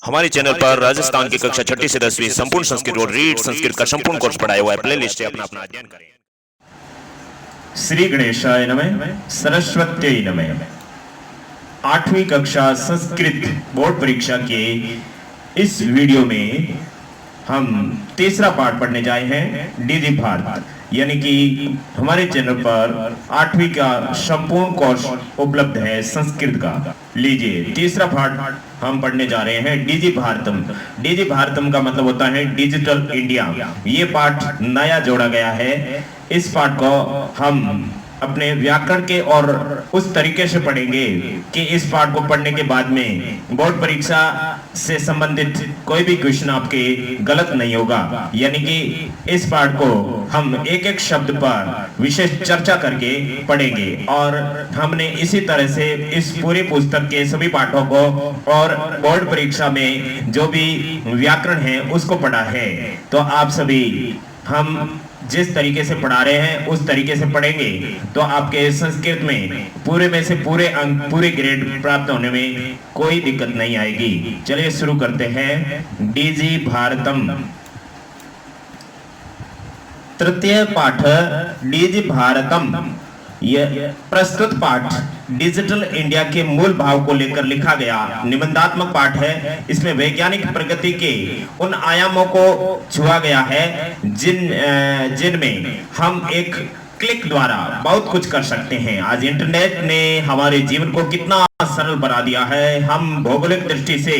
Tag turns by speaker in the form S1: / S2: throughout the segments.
S1: हमारे चैनल पर राजस्थान की कक्षा 6ठी से 10वीं संपूर्ण संस्कृत और रीड संस्कृत का संपूर्ण कोर्स पढ़ाया हुआ है। प्ले लिस्ट से अपना अपना अध्ययन करें।
S2: श्री गणेशाय नमः, सरस्वत्यै नमः। 8वीं कक्षा संस्कृत बोर्ड परीक्षा के इस वीडियो में हम तीसरा पाठ पढ़ने जाए हैं, डीजी भारत, यानी कि हमारे चैनल पर 8वीं का संपूर्ण कोर्स उपलब्ध है संस्कृत का। लीजिए, तीसरा पाठ हम पढ़ने जा रहे हैं, डीजी भारतम। डीजी भारतम का मतलब होता है डिजिटल इंडिया। ये पाठ नया जोड़ा गया है। इस पाठ को हम अपने व्याकरण के और उस तरीके से पढ़ेंगे कि इस पाठ को पढ़ने के बाद में बोर्ड परीक्षा से संबंधित कोई भी क्वेश्चन आपके गलत नहीं होगा। यानी कि इस पाठ को हम एक एक शब्द पर विशेष चर्चा करके पढ़ेंगे और हमने इसी तरह से इस पूरी पुस्तक के सभी पाठों को और बोर्ड परीक्षा में जो भी व्याकरण है उसको पढ़ा है। तो आप सभी हम जिस तरीके से पढ़ा रहे हैं उस तरीके से पढ़ेंगे तो आपके संस्कृत में पूरे में से पूरे अंक, पूरे ग्रेड प्राप्त होने में कोई दिक्कत नहीं आएगी। चलिए शुरू करते हैं। डीजी भारतम तृतीय पाठ, डीजी भारतम। यह प्रस्तुत पाठ डिजिटल इंडिया के मूल भाव को लेकर लिखा गया निबंधात्मक पाठ है। इसमें वैज्ञानिक प्रगति के उन आयामों को छुआ गया है जिनमें हम एक क्लिक द्वारा बहुत कुछ कर सकते हैं। आज इंटरनेट ने हमारे जीवन को कितना सरल बना दिया है। हम भौगोलिक दृष्टि से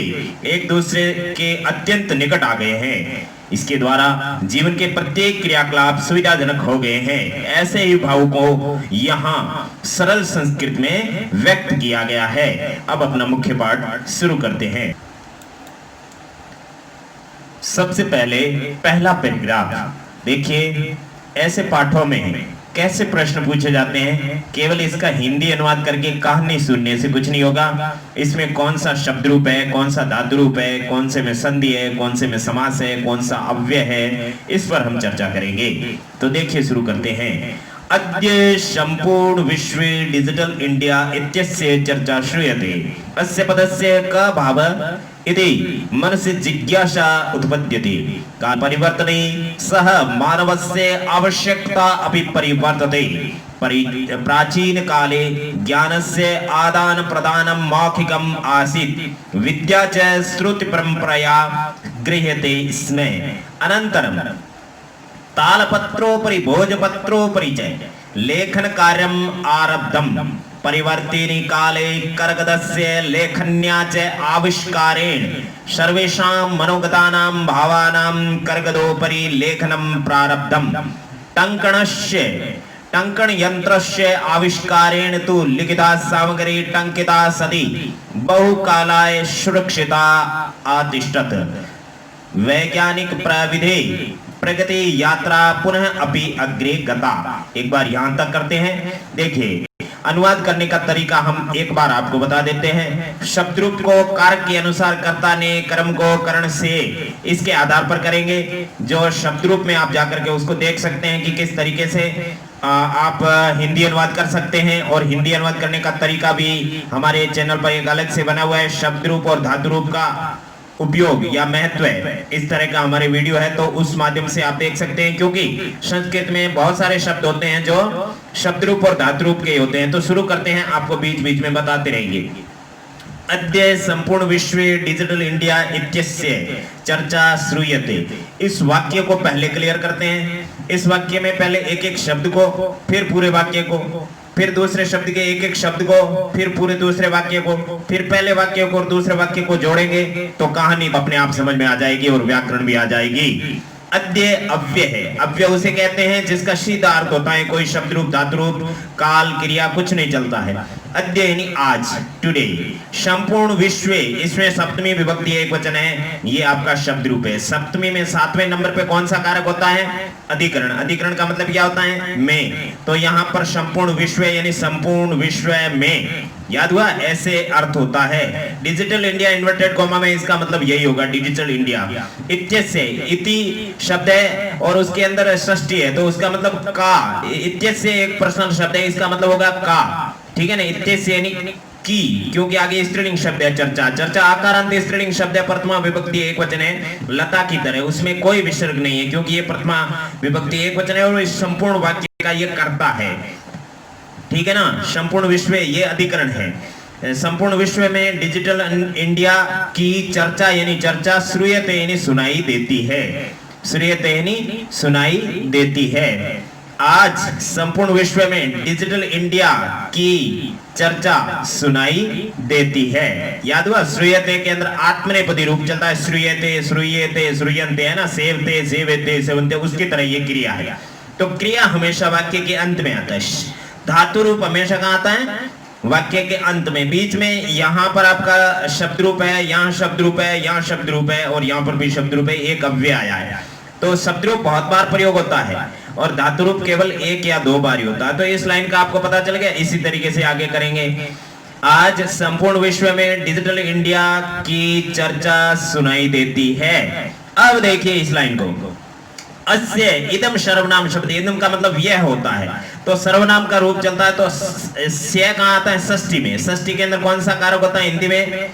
S2: एक दूसरे के अत्यंत निकट आ गए हैं। इसके द्वारा जीवन के प्रत्येक क्रियाकलाप सुविधाजनक हो गए हैं। ऐसे ही भाव को यहाँ सरल संस्कृत में व्यक्त किया गया है। अब अपना मुख्य पाठ शुरू करते हैं। सबसे पहले पहला पैराग्राफ देखिए। ऐसे पाठों में कैसे प्रश्न पूछे जाते हैं, केवल इसका हिंदी अनुवाद करके कहानी सुनने से कुछ नहीं होगा। इसमें कौन सा शब्द रूप है, कौन सा धातु रूप है, कौन से में संधि है, कौन से में समास है, कौन सा अव्यय है, इस पर हम चर्चा करेंगे। तो देखिए शुरू करते हैं। अद्य संपूर्ण विश्वे डिजिटल इंडिया इत्यस्य चर्चा श्रूयते। अस्य पदस्य का भाव इति मनसि जिज्ञासा उत्पद्यते। काल परिवर्तने सह मानवस्य आवश्यकता अपि परिवर्तते। प्राचीन काले ज्ञानस्य आदान प्रदानं मौखिकम् आसीत्। विद्या च श्रुति परंपरया गृह्यते स्म। अनन्तरं तालपत्रोपरि भोजपत्रोपरि च लेखन कार्यम् आरब्धम्। परिवर्तिनी काले करगदस्य लेखन्या च आविष्कारेण सर्वेषां मनोगतानां भावानां करगदोपरि लेखनं प्रारब्धम्। टङ्कण यन्त्रस्य आविष्कारेण तु लिखिता सामग्री टङ्किता सती बहुकालाय सुरक्षिता आतिष्ठत्। वैज्ञानिक प्रविधि प्रगति यात्रा पुनः अपि अग्रे गता। एक बार यहां तक करते हैं। देखिए, अनुवाद करने का तरीका हम एक बार आपको बता देते हैं। शब्द रूप को कारक के अनुसार कर्ता ने, कर्म को करण से इसके आधार पर करेंगे। जो शब्द रूप में आप जाकर के उसको देख सकते हैं कि किस तरीके से आप हिंदी अनुवाद कर सकते हैं। और हिंदी अनुवाद करने का तरीका भी हमारे चैनल पर एक अलग से बना हुआ है। शब्द रूप और धातु रूप का उपयोग या महत्व इस तरह का हमारे वीडियो है, तो उस माध्यम से आप देख सकते हैं। क्योंकि संस्कृत में बहुत सारे शब्द होते हैं जो शब्द रूप और धातु रूप के होते हैं। तो शुरू करते हैं, आपको बीच बीच में बताते रहेंगे। अद्य संपूर्ण विश्व डिजिटल इंडिया इत्यस्य चर्चा श्रूयते। इस वाक्य को पहले क्लियर करते हैं। इस वाक्य में पहले एक एक शब्द को, फिर पूरे वाक्य को, फिर दूसरे शब्द के एक एक शब्द को, फिर पूरे दूसरे वाक्य को, फिर पहले वाक्य को और दूसरे वाक्य को जोड़ेंगे तो कहानी अपने आप समझ में आ जाएगी और व्याकरण भी आ जाएगी। अद्य अव्यय है। अव्यय उसे कहते हैं जिसका सीधा अर्थ होता है कोई शब्द रूप, धातु रूप, काल, क्रिया कुछ नहीं चलता है। अद्य यानी आज, टुडे। संपूर्ण विश्व, इसमें सप्तमी विभक्ति एक वचन है, ये आपका शब्द रूप है। सप्तमी में 7वें नंबर पे कौन सा कारक होता है? अधिकरण। अधिकरण का मतलब क्या होता है? में। तो यहाँ पर संपूर्ण विश्व यानी संपूर्ण विश्व में, याद हुआ? ऐसे अर्थ होता है। डिजिटल इंडिया इन्वर्टेड कॉमा में इसका मतलब यही होगा, डिजिटल इंडिया। इत्यस्य, इति शब्द है और उसके अंदर षष्ठी है, तो उसका मतलब का। इत्यस्य एक पर्सनल शब्द है, इसका मतलब होगा का। ठीक है ना? इत्यस्य यानी की, क्योंकि आगे स्त्रीलिंग शब्द है चर्चा। चर्चा आकारांत स्त्रीलिंग शब्द है, प्रथमा विभक्ति एक वचन है, लता की तरह, उसमें कोई विसर्ग नहीं है, क्योंकि ये प्रथमा विभक्ति एक वचन है और इस संपूर्ण वाक्य का ये कर्ता है। ठीक है ना, संपूर्ण विश्व ये अधिकरण है। संपूर्ण विश्व में डिजिटल इंडिया की चर्चा यानी चर्चा श्रूयते यानी सुनाई देती है, श्रूयते यानी सुनाई देती है। आज संपूर्ण विश्व में डिजिटल इंडिया की चर्चा सुनाई देती है। याद हुआ, श्रूयते के अंदर आत्मनेपदी रूप चलता है, श्रूयते, श्रूयते, श्रूयन्ते, है ना, सेवते, सेवते, सेवन्ते, उसकी तरह ये क्रिया है। तो क्रिया हमेशा वाक्य के अंत में आता है, धातु रूप हमेशा कहाँ आता है, वाक्य के अंत में। बीच में यहाँ पर आपका शब्द रूप है, यहाँ शब्द रूप है, यहाँ शब्द रूप है और यहाँ पर भी शब्द रूप है, एक अव्यय आया है। तो शब्द रूप बहुत बार प्रयोग होता है और धातु रूप केवल एक या दो बार ही होता है। तो इस लाइन का आपको पता चल गया। इसी तरीके से आगे करेंगे। आज संपूर्ण विश्व में डिजिटल इंडिया की चर्चा सुनाई देती है। अब देखिए इस लाइन को, अस्य इदम सर्वनाम शब्द, इदम का मतलब यह होता है, तो सर्वनाम का रूप चलता है। तो से कहाँ आता है, षष्ठी में। षष्ठी के अंदर कौन सा कारक होता है हिंदी में,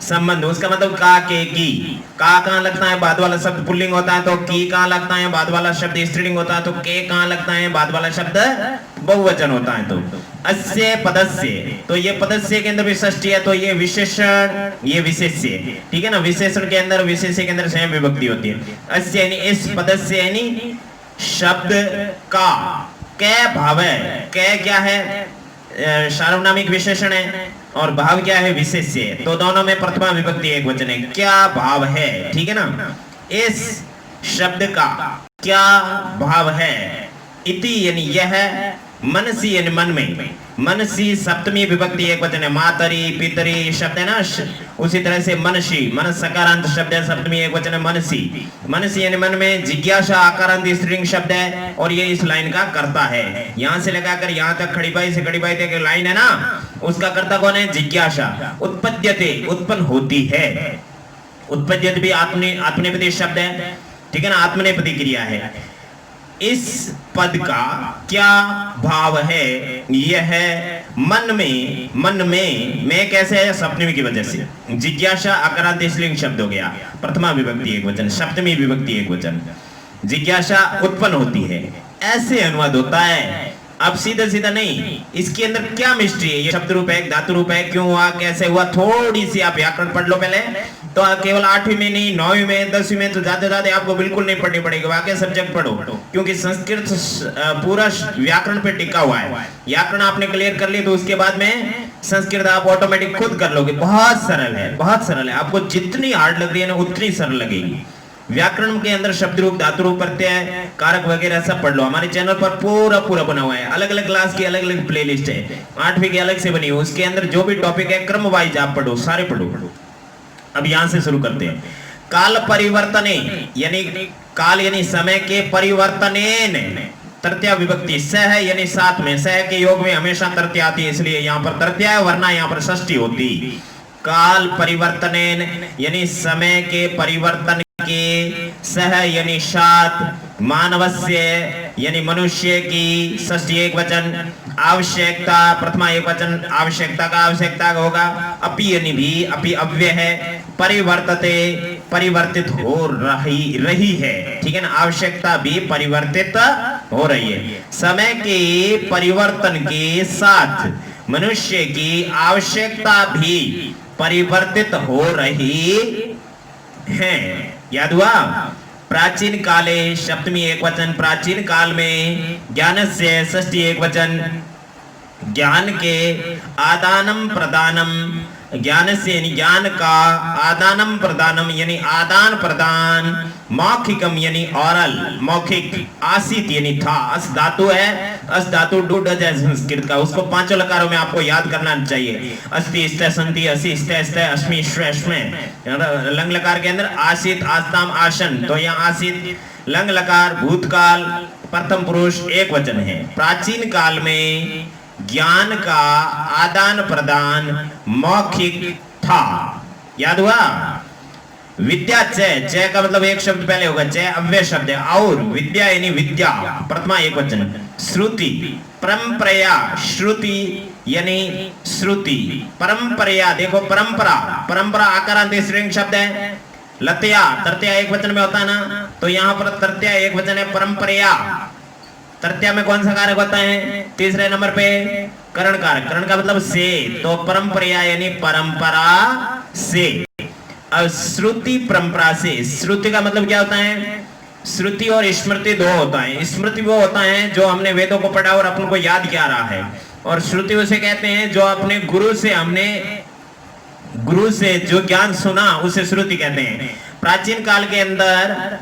S2: संबंध। उसका मतलब का, के, की। का कहाँ लगता है, बाद वाला शब्द पुल्लिंग होता है, तो की कहाँ लगता है, बाद वाला शब्द स्त्रीलिंग होता है, तो के कहाँ लगता है, बाद वाला शब्द बहुवचन होता है। तो अस्य पदस्य, तो ये पदस्य के अंदर भी षष्ठी है, तो ये विशेषण, ये विशेष्य। ठीक है ना, विशेषण के अंदर, विशेष्य के अंदर स्वयं विभक्ति होती है। अस्य यानी इस, पदस्य यानी शब्द का। कै भाव है, कै क्या है, सार्वनामिक विशेषण है और भाव क्या है, विशेष्य। तो दोनों में प्रथमा विभक्ति एक वचन है। क्या भाव है, ठीक है ना, इस शब्द का क्या भाव है। इति यानी यह, मनसी यानी मन में, मनसी सप्तमी विभक्ति एक वचन है। मातरी, पितरी शब्द है ना, उसी तरह से मनसी, मन सकारांत शब्द है, सप्तमी एक वचन है मनसी। मनसी यानी मन में। जिज्ञासा आकारांत स्त्रीलिंग शब्द है और ये इस लाइन का कर्ता है। यहां से लगाकर यहां तक खड़ी बाई से खड़ी बाई तक लाइन है ना, उसका कर्ता कौन है, जिज्ञासा। उत्पद्यते, उत्पन्न होती है। उत्पद्यते भी आत्मनेपदी शब्द है, ठीक है ना, आत्मनेपदी क्रिया है। इस पद का क्या भाव है, यह मन में, मन में कैसे है, सप्तमी की वजह से। जिज्ञासा आकारांत स्त्रीलिंग शब्द हो गया, प्रथमा विभक्ति एक वचन, सप्तमी विभक्ति एक वचन। जिज्ञासा उत्पन्न होती है, ऐसे अनुवाद होता है। अब सीधा सीधा नहीं, इसके अंदर क्या मिस्ट्री है, ये शब्द रूप है, क्यों हुआ, कैसे हुआ, थोड़ी सी आप व्याकरण पढ़ लो पहले। तो केवल 8वीं में नहीं, 9वीं में, 10वीं में तो ज्यादा आपको बिल्कुल नहीं पढ़नी पड़ेगी, वाकई सब्जेक्ट पढ़ो, क्योंकि संस्कृत पूरा व्याकरण पे टिका हुआ है। व्याकरण आपने क्लियर कर लिया तो उसके बाद में संस्कृत आप ऑटोमेटिक खुद कर लोगे। बहुत सरल है, बहुत सरल है। आपको जितनी हार्ड लग रही है ना उतनी सरल लगेगी। व्याकरण के अंदर शब्द रूप, धातु रूप, प्रत्यय, कारक वगैरह सब पढ़ लो। हमारे चैनल पर पूरा बना हुआ है, अलग अलग क्लास की अलग अलग प्लेलिस्ट है, 8वीं की अलग से बनी हुई, उसके अंदर जो भी टॉपिक है क्रम वाइज आप पढ़ो, सारे पढ़ो। अब यहां से शुरू करते हैं। काल परिवर्तने यानी काल यानी समय के परिवर्तनेन, तृतीया विभक्ति स है यानी साथ में, स के योग में हमेशा तृतीया आती है, इसलिए यहाँ पर तृतीया है, वरना यहाँ पर षष्ठी होती। काल परिवर्तनेन यानी समय के परिवर्तन के, सह यानी साथ, मानवस्य यानी मनुष्य की, षष्ठी एक वचन, आवश्यकता प्रथमा एक वचन, आवश्यकता का आवश्यकता होगा, अपि यानी भी, अपि अव्यय है, परिवर्तते परिवर्तित हो रही है, ठीक है ना, आवश्यकता भी परिवर्तित हो रही है। समय के परिवर्तन के साथ मनुष्य की आवश्यकता भी परिवर्तित हो रही है। याद हुआ, प्राचीन काले सप्तमी एक वचन, प्राचीन काल में ज्ञानस्य षष्ठी एक वचन, ज्ञान के आदानम प्रदानम, ज्ञान से यानी ज्ञान का, आदानम प्रदानम यानी आदान प्रदान, मौखिकम यानी ओरल, मौखिक, आसित यानी था, अस धातु है, अस धातु डूड है संस्कृत का, उसको पांचों लकारों में आपको याद करना चाहिए। अस्ति स्थ संति असि स्थ स्थ अस्मि श्व श्व, लंग लकार के अंदर आसित, आस्ताम, आसन, तो यहाँ आसित, लंग लकार, भूतकाल, प्रथम पुरुष एक वचन है। प्राचीन काल में ज्ञान का आदान प्रदान मौखिक था। याद हुआ, विद्या च का मतलब एक शब्द पहले होगा, च अव्यय शब्द है, और विद्या यानी विद्या, प्रथमा एक वचन, श्रुति, परंपरा, श्रुति यानी श्रुति। परंपरया, देखो परंपरा, परंपरा आकारांत स्त्रीलिंग शब्द है। लतया, तृतीया एक वचन में होता है ना, तो यहाँ पर तृतीया एक वचन है। परंपरया, तृतीया में कौन सा कारक होता है? तीसरे नंबर पे करण कारक। करण का मतलब से, तो परंपरया यानी परंपरा से। अब श्रुति परंपरा से, श्रुति का मतलब क्या होता है? श्रुति और स्मृति दो होता है। स्मृति वो होता है जो हमने वेदों को पढ़ा और अपन को याद किया रहा है, और श्रुति उसे कहते हैं जो अपने गुरु से हमने गुरु से जो ज्ञान सुना उसे श्रुति कहते हैं। प्राचीन काल के अंदर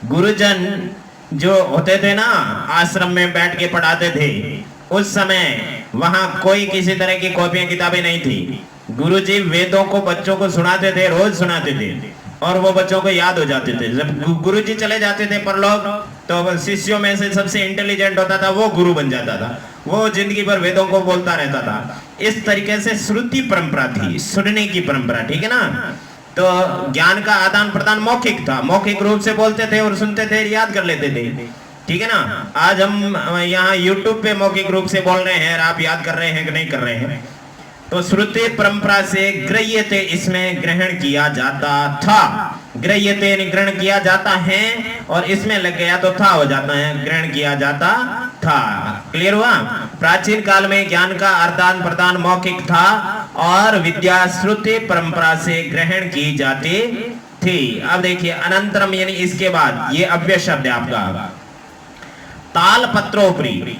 S2: गुरुजन जो होते थे ना, आश्रम में बैठ के पढ़ाते थे, उस समय वहां कोई किसी तरह की कॉपियां किताबें नहीं थी। गुरुजी वेदों को बच्चों को सुनाते थे, रोज सुनाते थे, और वो बच्चों को याद हो जाते थे। जब गुरुजी चले जाते थे परलोक, तो शिष्यों में से सबसे इंटेलिजेंट होता था वो गुरु बन जाता था, वो जिंदगी भर वेदों को बोलता रहता था। इस तरीके से श्रुति परंपरा थी, सुनने की परंपरा, ठीक है ना। तो ज्ञान का आदान प्रदान मौखिक था, मौखिक रूप से बोलते थे और सुनते थे, याद कर लेते थे, ठीक है ना। आज हम यहाँ यूट्यूब पे मौखिक रूप से बोल रहे हैं, आप याद कर रहे हैं कि नहीं कर रहे हैं। तो श्रुति परंपरा से गृह्यते, इसमें ग्रहण किया जाता था। गृह्यते ग्रहण किया जाता है, और इसमें लग गया तो था हो जाता है, ग्रहण किया जाता था। क्लियर हुआ? प्राचीन काल में ज्ञान का आदान प्रदान मौखिक था, और विद्या श्रुति परंपरा से ग्रहण की जाती थी। अब देखिए अनंतरम, यानी इसके बाद, ये अव्यय शब्द है आपका। ताल पत्रोपरि,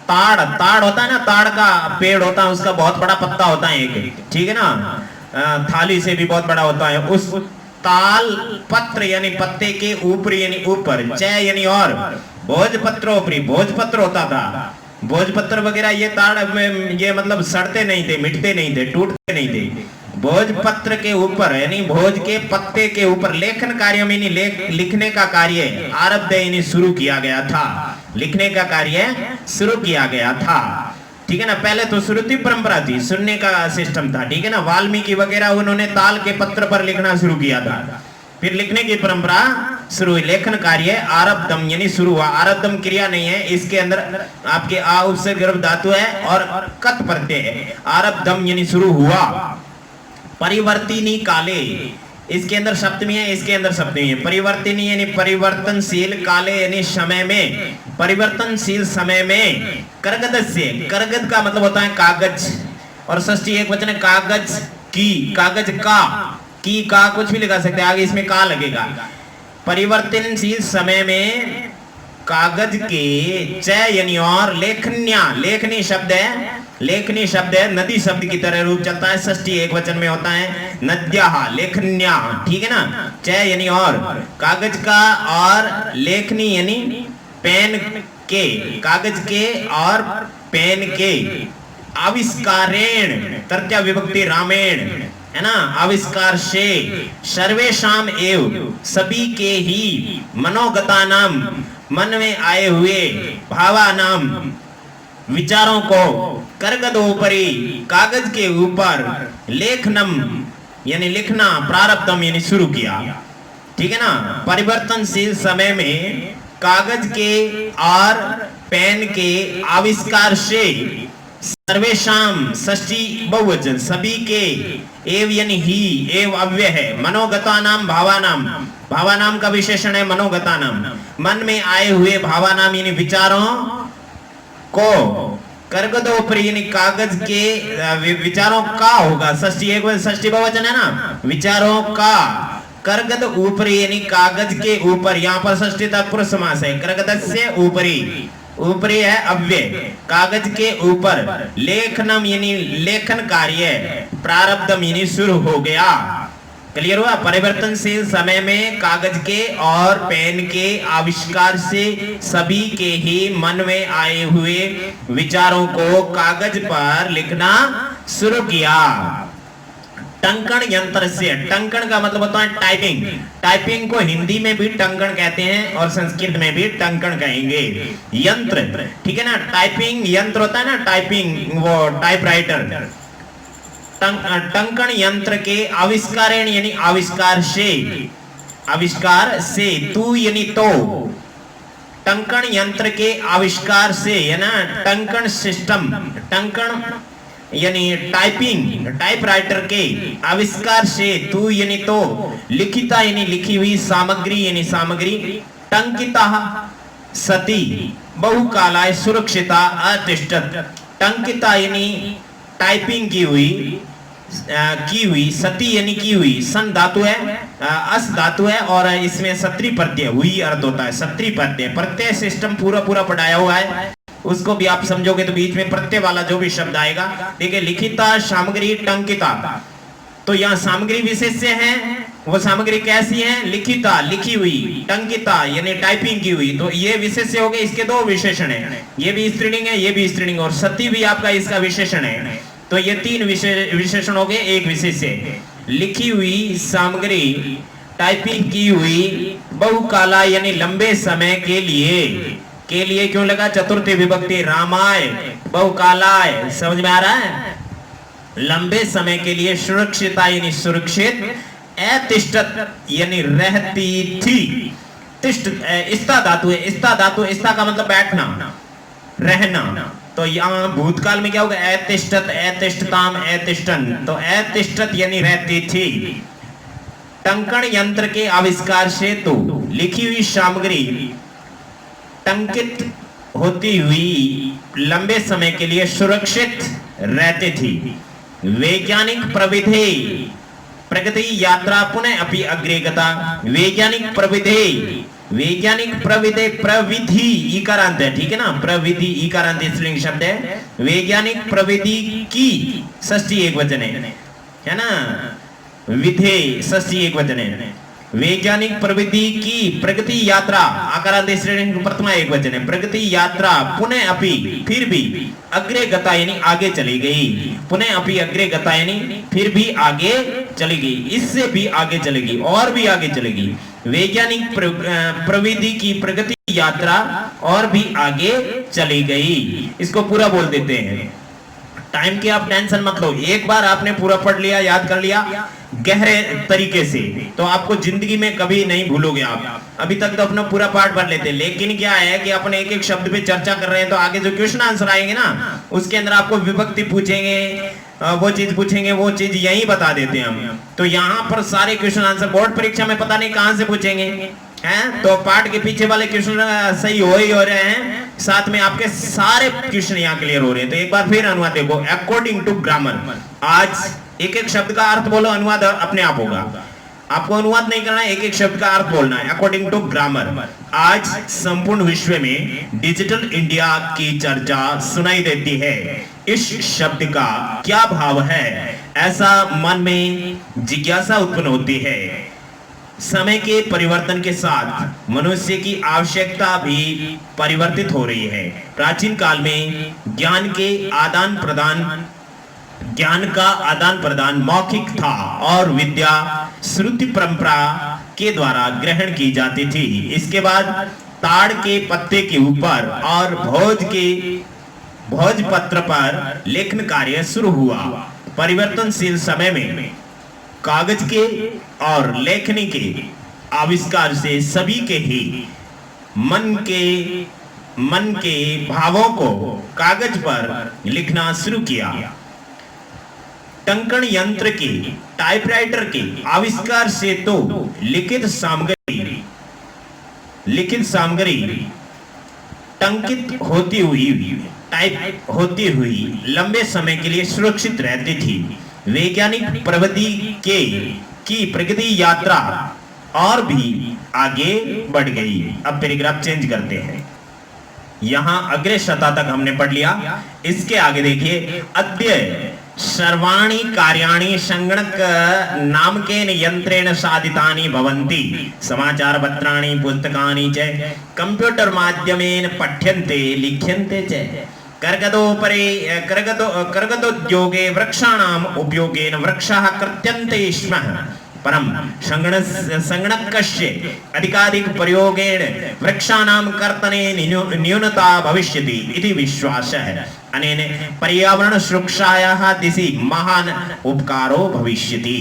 S2: ताड़, ताड़ होता है ना, ताड़ का पेड़ होता है, उसका बहुत बड़ा पत्ता होता है एक, ठीक है ना, थाली से भी बहुत बड़ा होता है। उस ताल पत्र यानी पत्ते के ऊपर यानी ऊपर, चय यानी और, भोजपत्रोपरि, भोजपत्र होता था। भोजपत्र वगैरह ये ताड़ में ये मतलब सड़ते नहीं थे, मिटते नहीं थे, टूटते नहीं थे। भोजपत्र के ऊपर यानी भोज के पत्ते के ऊपर लेखन कार्य में लिखने का कार्य आरब्ध यानी शुरू किया गया था। लिखने का कार्य शुरू किया गया था, ठीक है ना। पहले तो श्रुति परंपरा थी, सुनने का सिस्टम था, ठीक है ना। वाल्मीकि वगैरह उन्होंने ताल के पत्र पर लिखना शुरू किया था, फिर लिखने की परंपरा शुरू हुई। लेखन कार्य आरब्धम यानी शुरू हुआ। आरब्धम क्रिया नहीं है, इसके अंदर आपके आ उपसर्ग गर्भ धातु है और कत प्रत्यय है। आरब्धम यानी शुरू हुआ। परिवर्तिनी काले, इसके अंदर सप्तमी है, इसके अंदर सप्तमी है। परिवर्तिनी यानी परिवर्तनशील, काले यानी समय में, परिवर्तनशील समय में। करगद से, करगद का मतलब होता है कागज, और षष्ठी एक वचन है कागज की, कागज का, की का कुछ भी लगा सकते हैं, आगे इसमें का लगेगा। परिवर्तनशील समय में कागज के, चय यानी और, लेखन्या, लेखनी शब्द है, लेखनी शब्द है, नदी शब्द की तरह रूप चलता है, षष्ठी एक वचन में होता है, नद्याः, लेखन्या, ठीक है ना। चय यानी और, कागज का, और लेखनी यानी पेन के, कागज के और पेन के। आविष्कारेण, तृतीया विभक्ति रामेण, है ना। आविष्कार से, सर्वेषाम एव, सभी के ही, मनोगतानाम, मन में आए हुए, भावानाम, विचारों को, करगदोपरि, कागज के ऊपर, लेखनम यानी लिखना, प्रारब्धम यानी शुरू किया, ठीक है ना। परिवर्तनशील समय में कागज के और पेन के आविष्कार से, सर्वेषाम षष्ठी बहुवचन, सभी के, एव यानी ही, एव अव्यय है, मनोगतानाम भावानाम, भावानाम का विशेषण है मनोगतानाम, मन में आए हुए, भावानाम यानी विचारों को, करगदोपरि यानी कागज के, विचारों का होगा, षष्ठी एक षष्ठी बहुवचन है ना, विचारों का। करगद ऊपरी यानी कागज के ऊपर, यहाँ पर षष्ठी तत्पुरुष समास है। करगदस्य ऊपरी, ऊपरी है अव्यय, कागज के ऊपर। लेखनम यानी लेखन कार्य, प्रारब्धम यानी शुरू हो गया। क्लियर हुआ? परिवर्तनशील समय में कागज के और पेन के आविष्कार से सभी के ही मन में आए हुए विचारों को कागज पर लिखना शुरू किया। टंकण यंत्र से, टंकण का मतलब होता है टाइपिंग। टाइपिंग को हिंदी में भी टंकण कहते हैं और संस्कृत में भी टंकण कहेंगे। यंत्र, ठीक है ना। टाइपिंग यंत्र होता है ना, टाइपिंग, वो टाइपराइटर। टंकण यंत्र के आविष्कारेण यानी आविष्कार से, आविष्कार से, तू यानी तो। टंकण यंत्र के आविष्कार से, है ना। टंकण सिस्टम, टंकण यानी टाइपिंग टाइपराइटर के आविष्कार से तू यानी तो लिखिता यानी लिखी हुई सामग्री यानी सामग्री टंकिता सती बहुकालाय सुरक्षिता अतिष्ठत। टंकिता यानी टाइपिंग की हुई सती यानी की हुई सन धातु है अस धातु है और इसमें सत्री प्रत्यय हुई अर्थ होता है। सत्री प्रत्यय प्रत्यय सिस्टम पूरा पूरा पढ़ाया हुआ है, उसको भी आप समझोगे तो बीच में प्रत्यय वाला जो भी शब्द आएगा। देखिए लिखिता सामग्री टंकिता, तो यहाँ सामग्री विशेष्य है, वो सामग्री कैसी है? लिखिता लिखी हुई, टंकिता यानी टाइपिंग की हुई, तो ये विशेष्य हो गए। इसके दो विशेषण है, ये भी स्त्रीलिंग है ये भी स्त्रीलिंग, और सती भी आपका इसका विशेषण है। तो ये तीन विशेषण हो गए एक विशेष्य। लिखी हुई सामग्री टाइपिंग की हुई बहुकाला यानी लंबे समय के लिए क्यों लगा? चतुर्थी विभक्ति रामाय बहुकालाय, समझ में आ रहा है? लंबे समय के लिए, सुरक्षिता यानी सुरक्षित, अतिष्ठत यानी रहती थी। तिष्ठ इस्ता धातु है, इस्ता धातु, इस्ता का मतलब बैठना रहना, तो यहाँ भूतकाल में क्या होगा? अतिष्ठत अतिष्ठताम अतिष्ठन, तो अतिष्ठत यानी रहती थी। टंकण यंत्र के आविष्कार से तो लिखी हुई सामग्री टंकित होती हुई लंबे समय के लिए सुरक्षित रहती थी। वैज्ञानिक प्रविधि प्रगति यात्रा पुनः अपि अग्रे गता। वैज्ञानिक प्रविधि प्रविधि ईकारांत है, ठीक है ना? प्रविधि ईकारांत स्त्रीलिंग शब्द है। वैज्ञानिक प्रविधि की षष्ठी एकवचन है ना? विधे षष्ठी एकवचन है। वैज्ञानिक प्रविधि की प्रगति यात्रा आकारांत स्त्रीलिंग प्रथमा एकवचन है। प्रगति यात्रा पुनः अपि फिर भी अग्रे गता यानी आगे चली गई। पुनः अपि अग्रे गता यानी फिर भी आगे चली गई, इससे भी आगे चलेगी और भी आगे चलेगी। वैज्ञानिक प्रविधि की प्रगति यात्रा और भी आगे चली गई, इसको पूरा बोल देते हैं। टाइम की आप टेंशन मत लो, एक बार आपने पूरा पढ़ लिया याद कर लिया गहरे तरीके से तो आपको जिंदगी में कभी नहीं भूलोगे आप। अभी तक तो अपना पूरा पाठ पढ़ लेते, लेकिन क्या है कि अपने एक एक शब्द पे चर्चा कर रहे हैं, तो आगे जो क्वेश्चन आंसर आएंगे ना उसके अंदर आपको विभक्ति पूछेंगे, वो चीज पूछेंगे, वो चीज यही बता देते हैं हम। तो यहाँ पर सारे क्वेश्चन आंसर बोर्ड परीक्षा में पता नहीं कहां से पूछेंगे हैं, तो पाठ के पीछे वाले क्वेश्चन सही हो ही हो रहे हैं, साथ में आपके सारे क्वेश्चन यहाँ क्लियर हो रहे हैं। तो एक बार फिर अनुवाद देखो, अकॉर्डिंग टू ग्रामर। आज एक एक शब्द का अर्थ बोलो, अनुवाद अपने आप होगा, आपको अनुवाद नहीं करना है, एक एक शब्द का अर्थ बोलना है अकॉर्डिंग टू ग्रामर। आज संपूर्ण विश्व में डिजिटल इंडिया की चर्चा सुनाई देती है। इस शब्द का क्या भाव है, ऐसा मन में जिज्ञासा उत्पन्न होती है। समय के परिवर्तन के साथ मनुष्य की आवश्यकता भी परिवर्तित हो रही है। प्राचीन काल में ज्ञान का आदान प्रदान मौखिक था और विद्या श्रुति परंपरा के द्वारा ग्रहण की जाती थी। इसके बाद ताड़ के पत्ते के ऊपर और भोजपत्र पर लेखन कार्य शुरू हुआ। परिवर्तनशील समय में कागज के और लेखनी के आविष्कार से सभी के ही मन के भावों को कागज पर लिखना शुरू किया। टंकण यंत्र के टाइपराइटर के आविष्कार से तो लिखित सामग्री टंकित होती हुई टाइप होती हुई लंबे समय के लिए सुरक्षित रहती थी। वैज्ञानिक प्रविधि की प्रगति यात्रा और भी आगे बढ़ गई। अब पैराग्राफ चेंज करते हैं, यहां अग्रे शता तक हमने पढ़ लिया। इसके आगे देखिए, अद्य सर्वाणि कार्याणि संगणक नामकेन यंत्रेण साधितानि भवन्ति। समाचार पत्राणि पुस्तकानि च कंप्यूटर माध्यमेन पठ्यन्ते लिख्यन्ते च। कर्गदोद्योगे वृक्षाणाम् उपयोगेन वृक्षाः कृत्यन्ते स्म। परम संगणकस्य अधिकाधिक प्रयोगेण वृक्षाणां कर्तने न्यूनता भविष्यति इति विश्वासः। अनेन पर्यावरण सुरक्षायाः दिशि महान उपकारो भविष्यति।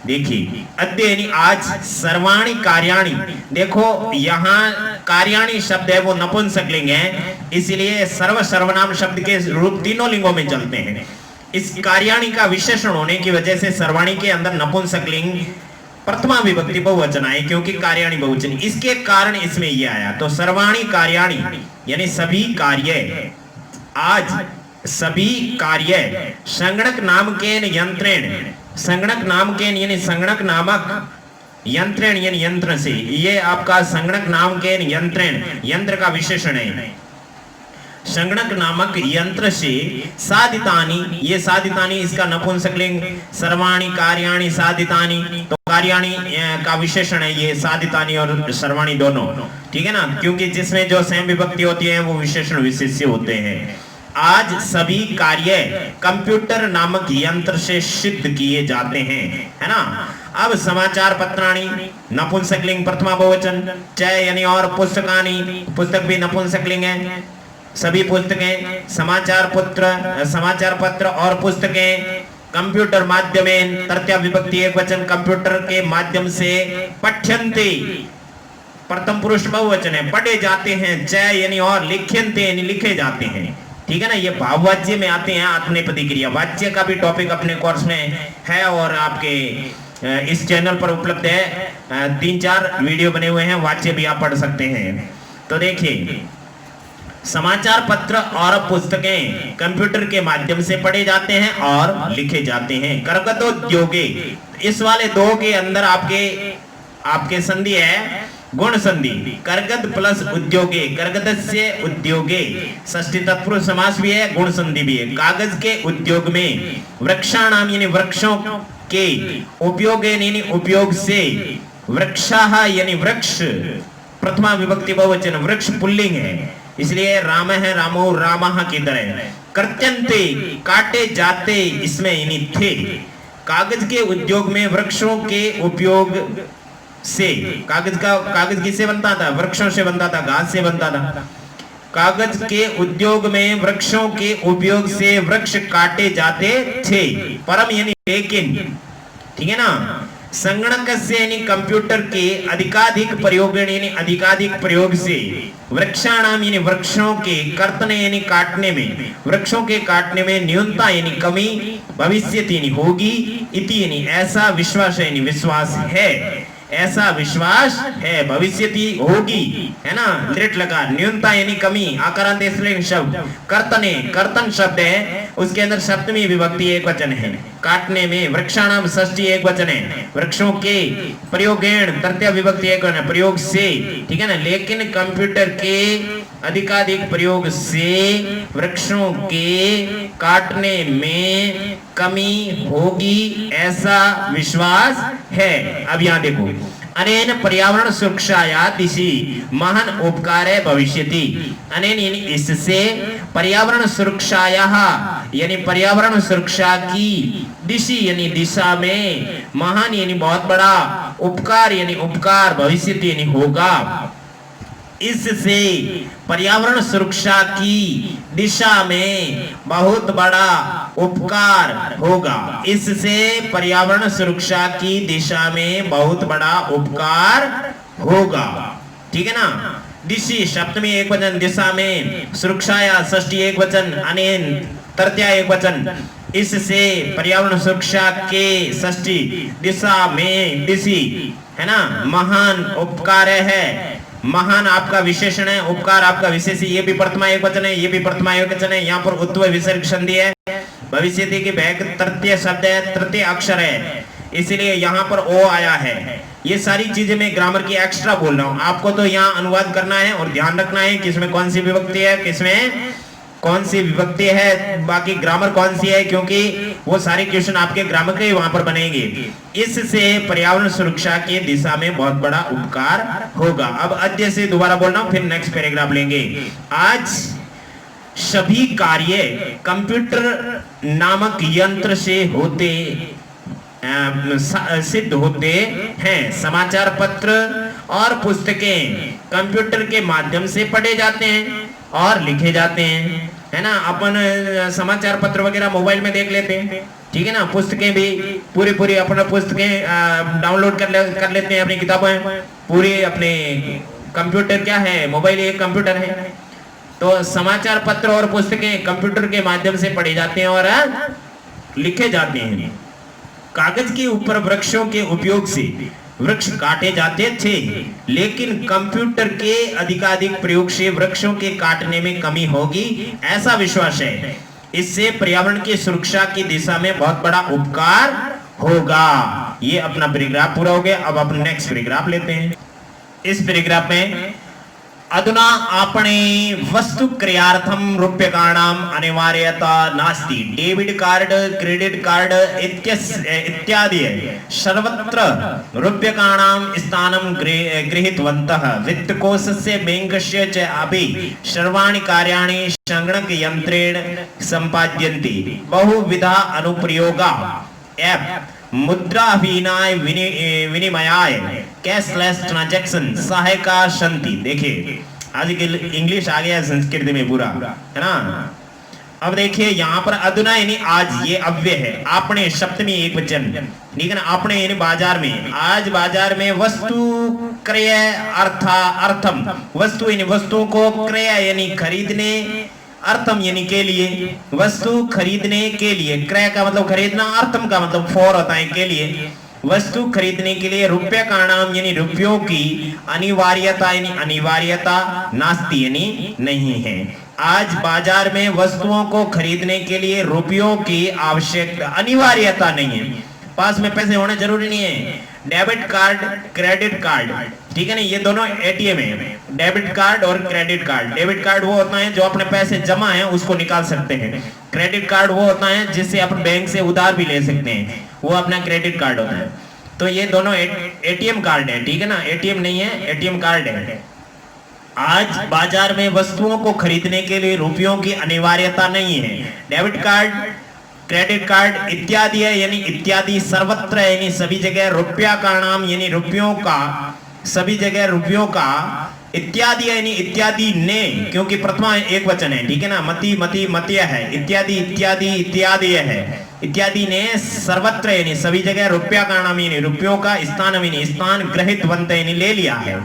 S2: देखिए, अद्य आज सर्वाणि कार्याणि, देखो यहाँ कार्याणि शब्द है वो नपुंसकलिंग है, इसलिए सर्वनाम शब्द के रूप तीनों लिंगों में चलते हैं। इस कार्याणी का विशेषण होने की वजह से सर्वाणी के अंदर नपुंसकलिंग प्रथमा विभक्ति बहुवचन आए, क्योंकि कार्याणी बहुवचन, इसके कारण इसमें ये आया। तो सर्वाणी कार्याणी यानी सभी कार्य, आज सभी कार्य संगणक नाम के यंत्रेण, संगणक नाम के यानी संगणक नामक यंत्रेण यानी यंत्र से, ये आपका संगणक नाम के यंत्रेण, यंत्र का विशेषण है। संगणक नामक यंत्र से साधितानि, ये साधितानि इसका नपुंसकलिंग, सर्वाणी कार्याणि साधितानि, तो कार्याणि का विशेषण है ये साधितानि और सर्वाणी दोनों, ठीक है ना, क्योंकि जिसमें जो सेम विभक्ति होती है वो विशेषण विशेष्य होते हैं। आज सभी कार्य कंप्यूटर नामक यंत्र से सिद्ध किए जाते हैं, है ना। अब समाचार पत्राणि नपुंसकलिंग प्रथमा बहुवचन, च यानी और पुस्तकानि, पुस्तक भी नपुंसकलिंग है, सभी पुस्तकें, समाचार पत्र और पुस्तकें, कंप्यूटर माध्यमेन तृतीया विभक्ति एकवचन, कंप्यूटर के माध्यम से, पठ्यन्ते प्रथम पुरुष बहुवचन है, पढ़े जाते हैं, च यानी और, लिख्यन्ते यानी लिखे जाते हैं, ठीक है ना। ये भाववाच्य में आते हैं आत्मनेपदी क्रिया। वाच्य का भी टॉपिक अपने कोर्स में है और आपके इस चैनल पर उपलब्ध है, 3-4 वीडियो बने हुए हैं, वाच्य भी आप पढ़ सकते हैं। तो देखिए, समाचार पत्र और पुस्तकें कंप्यूटर के माध्यम से पढ़े जाते हैं और लिखे जाते हैं। कर्गदोद्योगे, इस वाले दो के अंदर आपके संधि है गुण संधि, कर्गद प्लस उद्योगे, कर्गदस्य उद्योगे, षष्ठी तत्पुरुष समास भी है, गुण संधि भी है। कागज के उद्योग में, वृक्षाणाम यानी वृक्षों के, उपयोगे यानी उपयोग से, वृक्षाः यानी वृक्ष प्रथमा विभक्ति बहुवचन, वृक्ष पुल्लिंग है, इसलिए राम है, रामो रामः की तरह। कृत्यन्ते काटे जाते, इसमें यानी थे। कागज के उद्योग में वृक्षों के उपयोग से, कागज किससे बनता था? वृक्षों से बनता था, घास से बनता था। कागज के उद्योग में वृक्षों के उपयोग से वृक्ष काटे जाते थे, परम यानी लेकिन, ठीक है ना। संगणक से यानी कंप्यूटर के अधिकाधिक प्रयोग यानी अधिकाधिक प्रयोग से, वृक्षाणाम यानी वृक्षों के, कर्तने यानी काटने में, वृक्षों के काटने में, न्यूनता यानी कमी, भविष्यति यानी होगी, इति यानी ऐसा, विश्वास यानी विश्वास है, ऐसा विश्वास है, भविष्यति होगी, है ना, लिट लगा, न्यूनता यानी कमी, आकारांत स्त्रीलिंग शब्द, कर्तने, कर्तन शब्द है, उसके अंदर सप्तमी विभक्ति एकवचन है, काटने में, वृक्षाणाम षष्ठी एकवचन है, वृक्षों के, प्रयोगेण तृतीया विभक्ति एकवचन, प्रयोग से, ठीक है ना। लेकिन कंप्यूटर के अधिकाधिक प्रयोग से वृक्षों के काटने में कमी होगी, ऐसा विश्वास है। अब यहाँ देखो, अनेन पर्यावरण सुरक्षाया दिशि महान उपकार भविष्यति, अनेन यानी इससे, पर्यावरण सुरक्षाया यानी पर्यावरण सुरक्षा की, दिशि यानी दिशा में, महान यानी बहुत बड़ा, उपकार यानी उपकार, भविष्यति यानी होगा, इससे पर्यावरण सुरक्षा की दिशा में बहुत बड़ा उपकार होगा, इससे पर्यावरण सुरक्षा की दिशा में बहुत बड़ा उपकार होगा, ठीक है ना। दिशि सप्तमी एकवचन, दिशा में, सुरक्षाया षष्ठी एकवचन, अनेन तृतीया एकवचन, इससे पर्यावरण सुरक्षा के, षष्ठी, दिशा में, दिशि, है ना, महान उपकार है, महान आपका विशेषण है, उपकार आपका विशेष, ये भी प्रथमा एकवचन है, ये भी प्रथमा एकवचन है, यहाँ पर उत्व विसर्ग संधि है, भविष्यति की बैग तृतीय शब्द है, तृतीय अक्षर है, इसलिए यहाँ पर ओ आया है। ये सारी चीजें मैं ग्रामर की एक्स्ट्रा बोल रहा हूँ, आपको तो यहाँ अनुवाद करना है और ध्यान रखना है किसमें कौन सी विभक्ति है, किसमें कौन सी विभक्ति है, बाकी ग्रामर कौन सी है, क्योंकि वो सारे क्वेश्चन आपके ग्रामर के वहां पर बनेंगे। इससे पर्यावरण सुरक्षा की दिशा में बहुत बड़ा उपकार होगा। अब अध्याय से दोबारा बोल रहा हूं, फिर नेक्स्ट पैराग्राफ लेंगे। आज सभी कार्य कंप्यूटर नामक यंत्र से होते सिद्ध होते हैं। समाचार पत्र और पुस्तकें कंप्यूटर के माध्यम से पढ़े जाते हैं और लिखे जाते हैं, है ना। अपन समाचार पत्र वगैरह मोबाइल में देख लेते हैं, ठीक है ना। पुस्तकें भी पूरी अपना पुस्तकें डाउनलोड कर लेते हैं, अपनी किताबें पूरी अपने कंप्यूटर, क्या है, मोबाइल एक कंप्यूटर है। तो समाचार पत्र और पुस्तकें कंप्यूटर के माध्यम से पढ़े जाते हैं और लिखे जाते हैं। कागज के ऊपर वृक्षों के उपयोग से वृक्ष काटे जाते थे, लेकिन कंप्यूटर के अधिकाधिक प्रयोग से वृक्षों के काटने में कमी होगी, ऐसा विश्वास है। इससे पर्यावरण की सुरक्षा की दिशा में बहुत बड़ा उपकार होगा। ये अपना पैराग्राफ पूरा हो गया। अब अपना नेक्स्ट पैराग्राफ लेते हैं। इस पैराग्राफ में अधुना आपणे वस्तु क्रियार्थम रूप्यकाणाम अनिवार्यता नास्ति। डेबिट कार्ड, क्रेडिट कार्ड इत्यादि सर्वत्र रूप्यकाणाम स्थानं गृहीतवन्तः। वित्तकोशस्य बैंकस्य च अपि सर्वाणि कार्याणि संगणकयन्त्रेण सम्पाद्यन्ते। बहुविधा अनुप्रयोगा ऐप मुद्राहीनाय विनिमयाय कैशलेस ट्रांजैक्शन सहायका सन्ति। देखिए आजकल इंग्लिश आ गया संस्कृत में पूरा, है ना। अब देखिए यहाँ पर अधुना यानी आज, ये अव्यय है। आपने सप्तमी एक वचन, ठीक है ना। आपने यानी बाजार में, आज बाजार में वस्तु क्रय अर्थम, वस्तु यानी वस्तुओं को, क्रय यानी खरीदने, अर्थम यानी के लिए, वस्तु खरीदने के लिए, क्रय का मतलब खरीदना, अर्थम का मतलब फॉर होता है के लिए, वस्तु खरीदने के लिए रुपये का नाम यानी रुपयों की अनिवार्यता यानी अनिवार्यता नास्ति यानी नहीं है। आज बाजार में वस्तुओं को खरीदने के लिए रुपयों की आवश्यकता अनिवार्यता नहीं है। पास में पैसे होना जरूरी नहीं है। डेबिट कार्ड, क्रेडिट कार्ड, ठीक है ना, ये दोनों एटीएम है। डेबिट कार्ड और क्रेडिट कार्ड। डेबिट कार्ड वो होता है जो अपने पैसे जमा है उसको निकाल सकते हैं। क्रेडिट कार्ड वो होता है जिससे अपन बैंक से उधार भी ले सकते हैं, वो अपना क्रेडिट कार्ड होता है। तो ये दोनों एटीएम कार्ड है, ठीक है ना। एटीएम नहीं है, एटीएम कार्ड है। आज बाजार में वस्तुओं को खरीदने के लिए रुपयों की अनिवार्यता नहीं है। डेबिट कार्ड, क्रेडिट कार्ड इत्यादि है यानी इत्यादि सर्वत्र यानी सभी जगह, रुपया का नाम यानी रुपयों का, सभी जगह रुपयों का, इत्यादि यानी इत्यादि ने, क्योंकि प्रथमा एक वचन है, ठीक है ना। मति मति मतिय है, इत्यादि इत्यादि इत्यादि है, इत्यादि ने सर्वत्र यानी सभी जगह, रुपया का नाम यानी रुपयों का, स्थान यानी स्थान, ग्रहितवन्त यानी ले लिया है,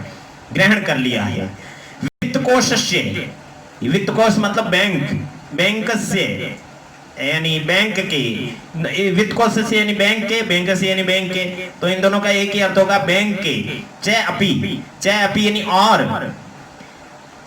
S2: ग्रहण कर लिया है। वित्तकोश से, वित्तकोश मतलब बैंक, बैंक से यानी बैंक के, वित्तकोश से यानी बैंक के, बैंक से यानी बैंक के, तो इन दोनों का एक ही अर्थ होगा बैंक के। च अपी यानी और,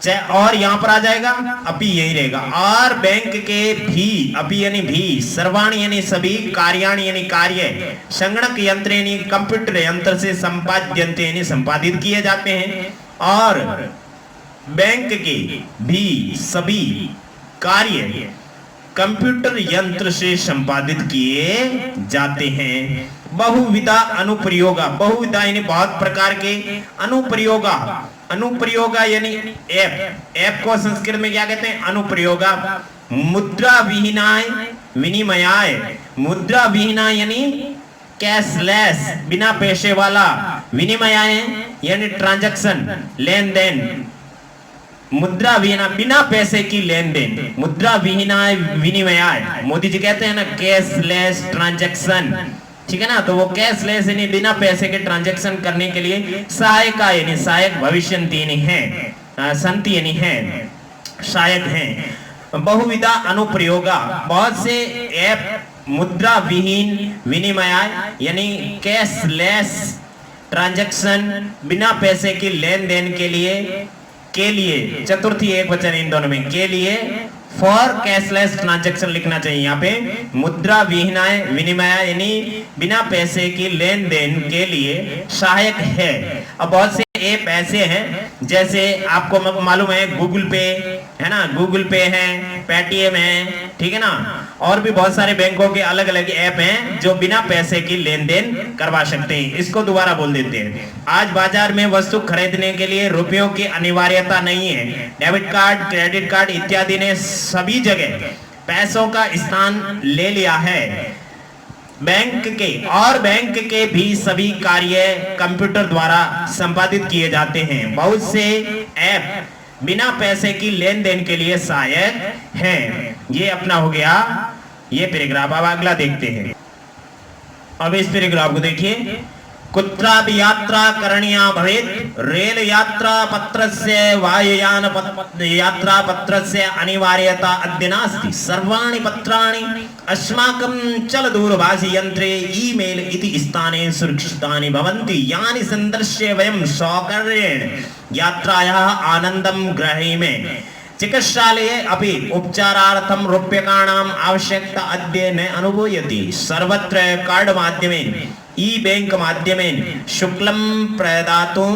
S2: च और यहाँ पर आ जाएगा, अपी यही रहेगा। और बैंक के भी, अपी यानी भी, सर्वाणी यानी सभी, कार्याणी यानी कार्य, संगणक यंत्र यानी कंप्यूटर यंत्र से संपाद्यन्ते यानी संपादित किए जाते हैं। और बैंक के भी सभी कार्य कंप्यूटर यंत्र से संपादित किए जाते हैं। बहुविधा अनुप्रयोगा, बहुविधा यानी बहुत प्रकार के, अनुप्रयोगा, अनुप्रयोगा यानी ऐप, ऐप को संस्कृत में क्या कहते हैं, अनुप्रयोगा। मुद्रा विहीनाय विनिमयाय, मुद्रा विहीना यानी कैशलेस, बिना पैसे वाला, विनिमयाय यानी ट्रांजैक्शन, लेन देन, मुद्रा विहीना बिना पैसे की लेन देन, मुद्रा विहीना विनिमयाय। मोदी जी कहते हैं ना कैशलेस ट्रांजैक्शन, ठीक है ना। तो वो कैशलेस यानी बिना पैसे के ट्रांजैक्शन करने के लिए सहायका यानी सहायक, भविष्यन्ति यानी है, संति यानी है, सहायक है। बहुविधा अनुप्रयोगा, बहुत से ऐप मुद्रा विहीन विनिमयाय यानी कैशलेस ट्रांजैक्शन, बिना पैसे की लेन देन के लिए, चतुर्थी एक वचन इन दोनों में, के लिए, फॉर कैशलेस ट्रांजैक्शन लिखना चाहिए यहाँ पे। मुद्रा विहीनाय विनिमय यानी बिना पैसे की लेन देन के लिए सहायक है। अब बहुत से ऐप ऐसे हैं, जैसे आपको मालूम है गूगल पे है ना, गूगल पे है, पेटीएम है, ठीक है ना। और भी बहुत सारे बैंकों के अलग अलग ऐप हैं जो बिना पैसे की लेन देन करवा सकते हैं। इसको दोबारा बोल देते हैं। आज बाजार में वस्तु खरीदने के लिए रुपयों की अनिवार्यता नहीं है। डेबिट कार्ड, क्रेडिट कार्ड इत्यादि ने सभी जगह पैसों का स्थान ले लिया है। बैंक के और बैंक के भी सभी कार्य कंप्यूटर द्वारा संपादित किए जाते हैं। बहुत से ऐप बिना पैसे की लेन देन के लिए सहायक हैं। ये अपना हो गया ये पैराग्राफ। अब अगला देखते हैं। अब इस पैराग्राफ को देखिए। कुत्रापि यात्रा करणीया भवेत् रेल यात्रा पत्रस्य वायुयान यात्रा पत्रस्य अनिवार्यता अद्य नास्ति। सर्वाणि पत्राणि अस्माकं चलदूरभाषी यन्त्रे ईमेल इति स्थाने सुरक्षितानि भवन्ति, यानि सन्दर्श्य वयं सौकर्येण यात्रायाः आनन्दं ग्रहीमे। चिकित्सालये अपि उपचारार्थं रूप्यकाणाम् आवश्यकता अद्य न अनुभूयते। सर्वत्र कार्ड माध्यमेन ई बैंक माध्यमेन शुल्कं प्रदातुं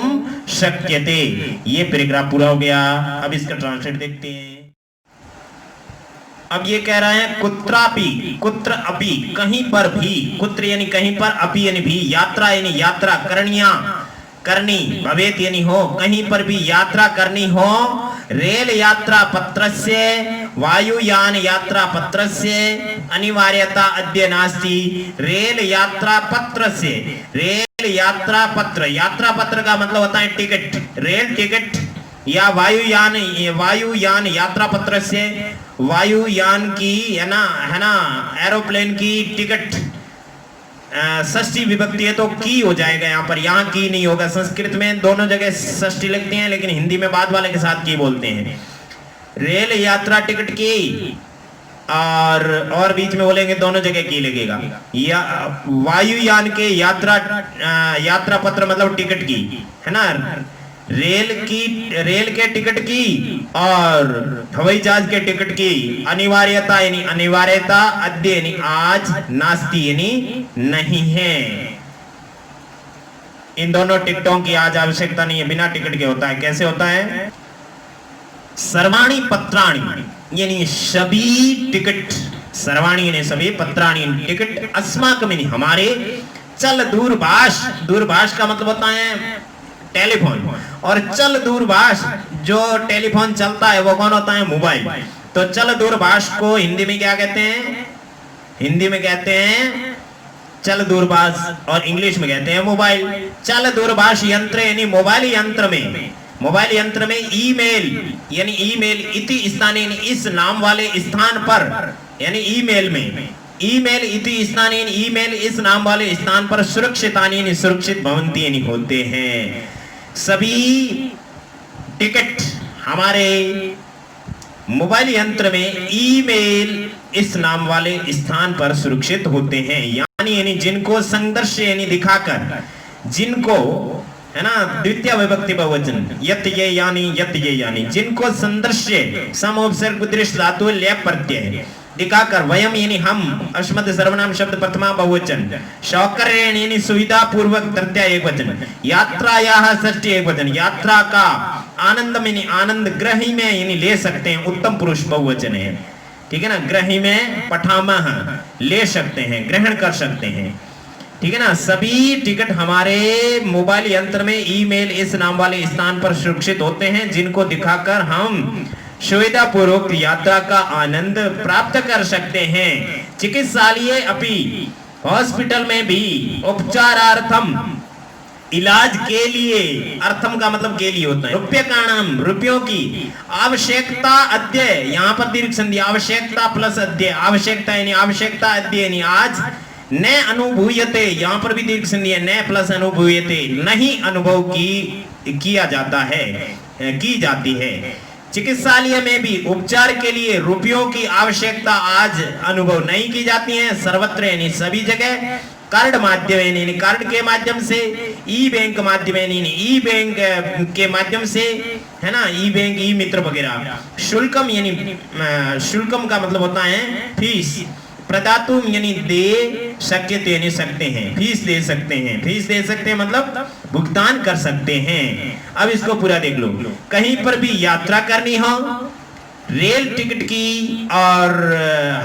S2: शक्यते। ये पैराग्राफ पूरा हो गया। अब इसका ट्रांसलेट देखते हैं। अब ये कह रहा है कुत्रापि, कुत्र अपि, कहीं पर भी, कुत्र यानी कहीं पर, अपि यानी भी, यात्रा यानी यात्रा, करणीया करनी, भवेत यानी हो, कहीं पर भी यात्रा करनी हो, रेल यात्रा पत्रस्य वायुयान यात्रा पत्रस्य अनिवार्यता अद्य नास्ति। रेल यात्रा पत्रस्य, रेल यात्रा पत्र, यात्रा पत्र का मतलब होता है टिकट, रेल टिकट या वायुयान यात्रा पत्र से वायुयान की है ना एरोप्लेन की टिकट। षष्ठी विभक्ति है तो की हो जाएगा यहाँ पर, यहाँ की नहीं होगा। संस्कृत में दोनों जगह षष्ठी लिखते हैं लेकिन हिंदी में बाद वाले के साथ की बोलते हैं। रेल यात्रा टिकट की और बीच में बोलेंगे दोनों जगह की लगेगा। या वायुयान के यात्रा पत्र मतलब टिकट की है ना, रेल के टिकट की और हवाई जहाज के टिकट की अनिवार्यता यानी अनिवार्यता अद्य यानी आज, नास्ति यानी नहीं है। इन दोनों टिकटों की आज आवश्यकता नहीं है, बिना टिकट के होता है। कैसे होता है? सर्वाणि पत्राणि यानी सभी टिकट, सर्वाणि यानी सभी, पत्राणि टिकट, अस्माकं यानी हमारे, चल दूरभाष, दूरभाष का मतलब होता है टेलीफोन, और चल दूरभाष जो टेलीफोन चलता है वो कौन होता है? मोबाइल। तो चल दूरभाष को हिंदी में क्या कहते हैं? हिंदी में कहते हैं चल दूरभाष और इंग्लिश में कहते हैं मोबाइल। चल दूरभाष यंत्र यानी मोबाइल यंत्र में, मोबाइल यंत्र में ईमेल यानी ईमेल इति स्थाने यानी इस नाम वाले स्थान पर, यानी ईमेल में, ईमेल इति स्थाने यानी ईमेल इस नाम वाले स्थान पर सुरक्षितानि यानी सुरक्षित भवन्ति यानी होते हैं। सभी टिकट हमारे मोबाइल यंत्र में ईमेल इस नाम वाले स्थान पर सुरक्षित होते हैं। यानी जिनको संदर्श यानी दिखाकर, जिनको है ना द्वितीय विभक्ति बहुवचन, यत ये यानी जिनको संदर्श्य समोपसर्ग उद्देश्य धातु लेप प्रत्यय दिखाकर, वयम यानी हम, अस्मत् सर्वनाम शब्द प्रथमा बहुवचन, सौकर्येण यानी सुविधा पूर्वक तृतीया एकवचन, यात्रायाः षष्ठी एकवचन, यात्रा का, आनंदम यानी आनंद, ग्रही में यानी ले सकते हैं, उत्तम पुरुष बहुवचन है, ठीक है ना। ग्रही में पठामह ले सकते हैं, ग्रहण कर सकते हैं, ठीक है ना। सभी टिकट हमारे मोबाइल यंत्र में ईमेल इस नाम वाले स्थान पर सुरक्षित होते हैं, जिनको दिखाकर हम सुविधा पूर्वक यात्रा का आनंद प्राप्त कर सकते हैं। चिकित्सालय अपि, हॉस्पिटल में भी, उपचारार्थम इलाज के लिए, अर्थम का मतलब के लिए होता है, रूप्यकाणाम रुपयों की, आवश्यकता अद्य, यहाँ पर दीर्घ संधि, आवश्यकता प्लस अद्य, आवश्यकता यानी आवश्यकता अद्य यानी आज, न अनुभूयते, यहाँ पर भी दीर्घ संधि है, न प्लस अनुभूयते, नहीं अनुभव किया जाता है, की जाती है। चिकित्सालय में भी उपचार के लिए रुपयों की आवश्यकता आज अनुभव नहीं की जाती है। सर्वत्र यानी सभी जगह, कार्ड माध्यम यानी कार्ड के माध्यम से, ई बैंक माध्यम यानी ई बैंक के माध्यम से, है ना, ई बैंक, ई मित्र वगैरह। शुल्कम यानी शुल्कम का मतलब होता है फीस, प्रदातुम यानी दे शक्यते यानी सकते हैं, फीस दे सकते हैं, फीस दे सकते हैं मतलब भुगतान कर सकते हैं। अब इसको पूरा देख लो। कहीं पर भी यात्रा करनी हो, रेल टिकट की और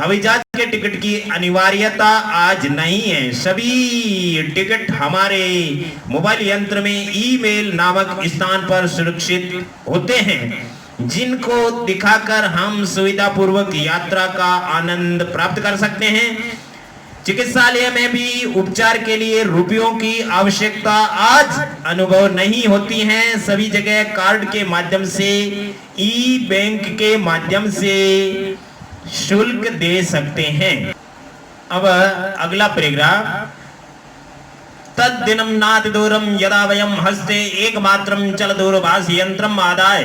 S2: हवाई जहाज के टिकट की अनिवार्यता आज नहीं है। सभी टिकट हमारे मोबाइल यंत्र में ईमेल नामक स्थान पर सुरक्षित होते हैं, जिनको दिखाकर हम सुविधा पूर्वक यात्रा का आनंद प्राप्त कर सकते हैं। चिकित्सालय में भी उपचार के लिए रुपयों की आवश्यकता आज अनुभव नहीं होती है। सभी जगह कार्ड के माध्यम से, ई बैंक के माध्यम से शुल्क दे सकते हैं। अब अगला पैराग्राफ, तद दिनम नाति दूरम यदा वयम हस्ते एकमात्रम चल दूरभाष यंत्रम आदाय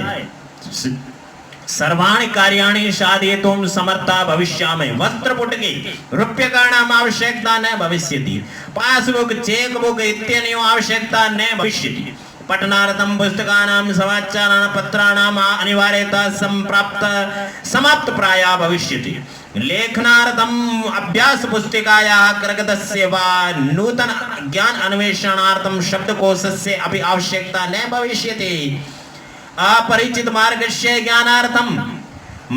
S2: सर्वाणि कार्याणि साधयितुं समर्था भविष्यामि। वस्त्रपुटके रूप्यकाणाम् आवश्यकता न भविष्यति, पासबुक चेकबुक इत्यनयोः आवश्यकता न भविष्यति। पठनार्थं पुस्तकानां समाचाराणां पत्राणाम् अनिवार्यता समाप्त प्राया भविष्यति। लेखनार्थम् अभ्यास पुस्तिकायाः कागदस्य वा नूतन ज्ञान अन्वेषणार्थं शब्दकोशस्य अपि आवश्यकता न भविष्यति। अपरिचित मार्गस्य ज्ञानार्थं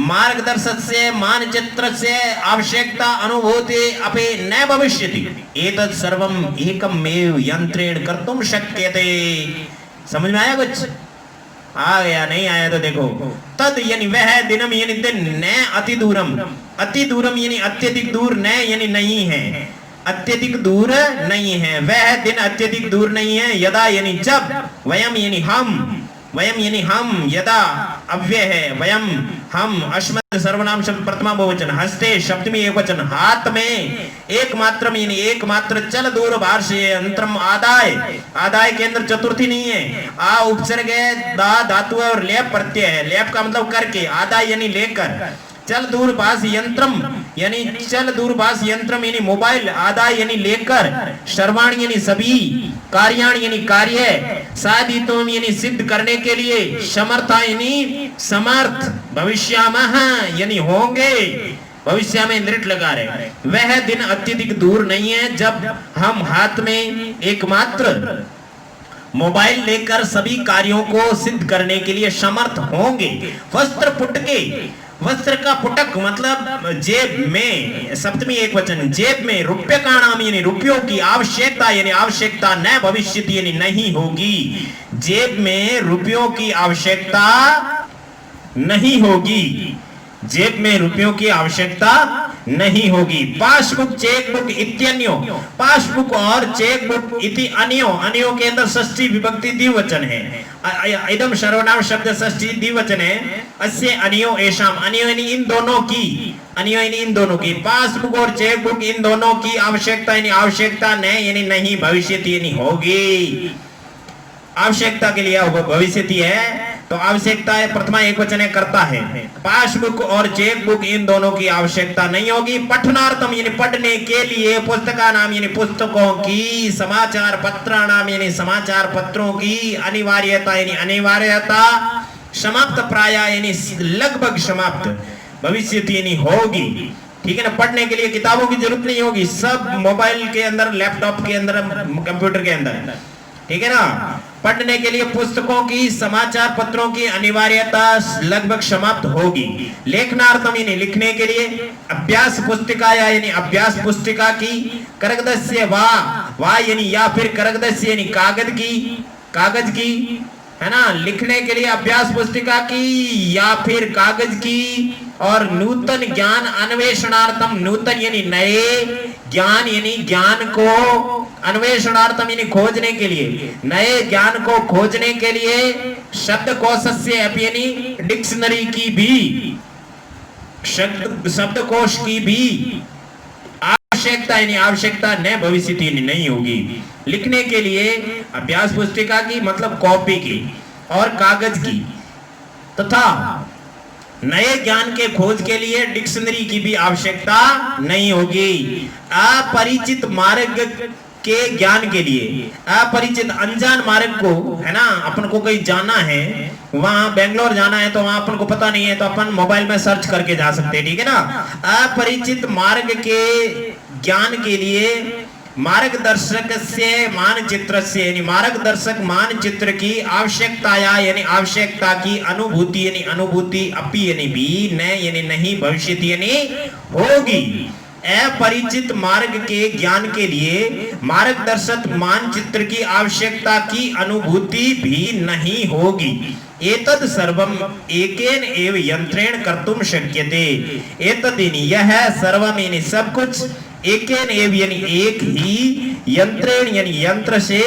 S2: मार्गदर्शकस्य मानचित्रस्य आवश्यकता अनुभूति अपि न भविष्यति। एतत् सर्वम् एकमेव यंत्रेण कर्तुं शक्यते। समझ में आया कुछ? आ गया? नहीं आया तो देखो। तद यानी वह दिनम यानी दिन, न अति दूरम, अति दूरम यानी अत्यधिक दूर, न यानी नहीं है, अत्यधिक दूर नहीं है। वह दिन अत्यधिक दूर नहीं है। यदा यानी जब, वयम यानी हम, वयम यानी हम, यदा अव्यय है, वयम हम, अस्मत् सर्वनाम शब्द प्रथमा बहुवचन, हस्ते सप्तमी एकवचन, हाथ में, एकमात्रम यानी एकमात्र, चल दूरभाष अंतरम आदाय, आदाय के अंदर चतुर्थी नहीं है, आ उपसर्ग है, दा धातु है और लेप प्रत्यय है। लेप का मतलब करके, आदाय यानी लेकर, चल दूरभाष यंत्रम यानी चल दूरभाष यंत्रम यानी मोबाइल, आदाय यानी लेकर, सर्वाण यानी सभी, कार्याण यानी कार्य, साधितुम यानी सिद्ध करने के लिए, समर्था यानी समर्थ, भविष्यामः यानी होंगे, भविष्य में नृत्य लगा रहे। वह दिन अत्यधिक दूर नहीं है जब हम हाथ में एकमात्र मोबाइल लेकर सभी कार्यों को सिद्ध करने के लिए समर्थ होंगे। वस्त्र पुटके, वस्त्र का पुटक मतलब जेब में, सप्तमी एक वचन, जेब में, रुपये का नाम यानी रुपयों की आवश्यकता यानी आवश्यकता न भविष्यति यानी नहीं होगी। जेब में रुपयों की आवश्यकता नहीं होगी, जेब में रुपयों की आवश्यकता नहीं होगी। पासबुक चेकबुक इत्यन्यो, पासबुक और चेकबुक इति अन्यो, अन्यो के अंदर षष्ठी विभक्ति द्विवचन है। इदम सर्वनाम शब्द षष्ठी द्विवचन है। अस्य अन्यो एषाम, अन्यो यानी इन दोनों की, अन्यो यानी इन दोनों की, पासबुक और चेकबुक इन दोनों की आवश्यकता यानी आवश्यकता न यानी नहीं, भविष्यति यानी होगी। आवश्यकता के लिए भविष्यति है तो आवश्यकता है प्रथमा एक वचन है, करता है। पासबुक और चेकबुक इन दोनों की आवश्यकता नहीं होगी। पठनार्थम यानी पढ़ने के लिए, पुस्तका नाम यानी पुस्तकों की, समाचार पत्र नाम यानी समाचार पत्रों की, अनिवार्यता यानी अनिवार्यता, समाप्त प्राय यानी लगभग समाप्त, भविष्यति यानी होगी। ठीक है ना? पढ़ने के लिए किताबों की जरूरत नहीं होगी, सब मोबाइल के अंदर, लैपटॉप के अंदर, कंप्यूटर के अंदर। ठीक है ना? पढ़ने के लिए पुस्तकों की, समाचार पत्रों की अनिवार्यता लगभग समाप्त होगी। लेखनार्थम यानी लिखने के लिए, अभ्यास पुस्तिका यानी अभ्यास पुस्तिका की, करगदस्य वा यानी या फिर करगदस्य यानी कागज की, कागज की, है ना? लिखने के लिए अभ्यास पुस्तिका की या फिर कागज की। और नूतन ज्ञान अन्वेषणार्थम, नूतन यानी नए, ज्ञान यानी ज्ञान को, अन्वेषणार्थम यानी खोजने के लिए, नए ज्ञान को खोजने के लिए, शब्दकोशस्य यानी डिक्शनरी की भी, शब्दकोश की भी आवश्यकता यानी आवश्यकता न भविष्यति नहीं होगी। लिखने के लिए अभ्यास पुस्तिका की मतलब कॉपी की और कागज की, तथा नए ज्ञान के खोज के लिए डिक्शनरी की भी आवश्यकता नहीं होगी। अपरिचित मार्ग के ज्ञान के लिए, अपरिचित अनजान मार्ग को, है ना, अपन को कहीं जाना है, वहां बेंगलोर जाना है तो वहां अपन को पता नहीं है तो अपन मोबाइल में सर्च करके जा सकते हैं। ठीक है ना? अपरिचित मार्ग के ज्ञान के लिए मार्गदर्शक से मानचित्र से यानी मार्गदर्शक मानचित्र की आवश्यकता यानी आवश्यकता की अनुभूति यानी अनुभूति, अपि यानी भी, न यानी नहीं, भविष्यति यानी होगी। अपरिचित मार्ग के ज्ञान के लिए मार्गदर्शक मानचित्र की आवश्यकता की अनुभूति भी नहीं होगी। एतद सर्वम एकेन एव यंत्रेण कर्तुम शक्यते। एतद यह सर्वम यानी सब कुछ, एकेन एव यानी एक ही, यंत्रेण यानी यंत्र से,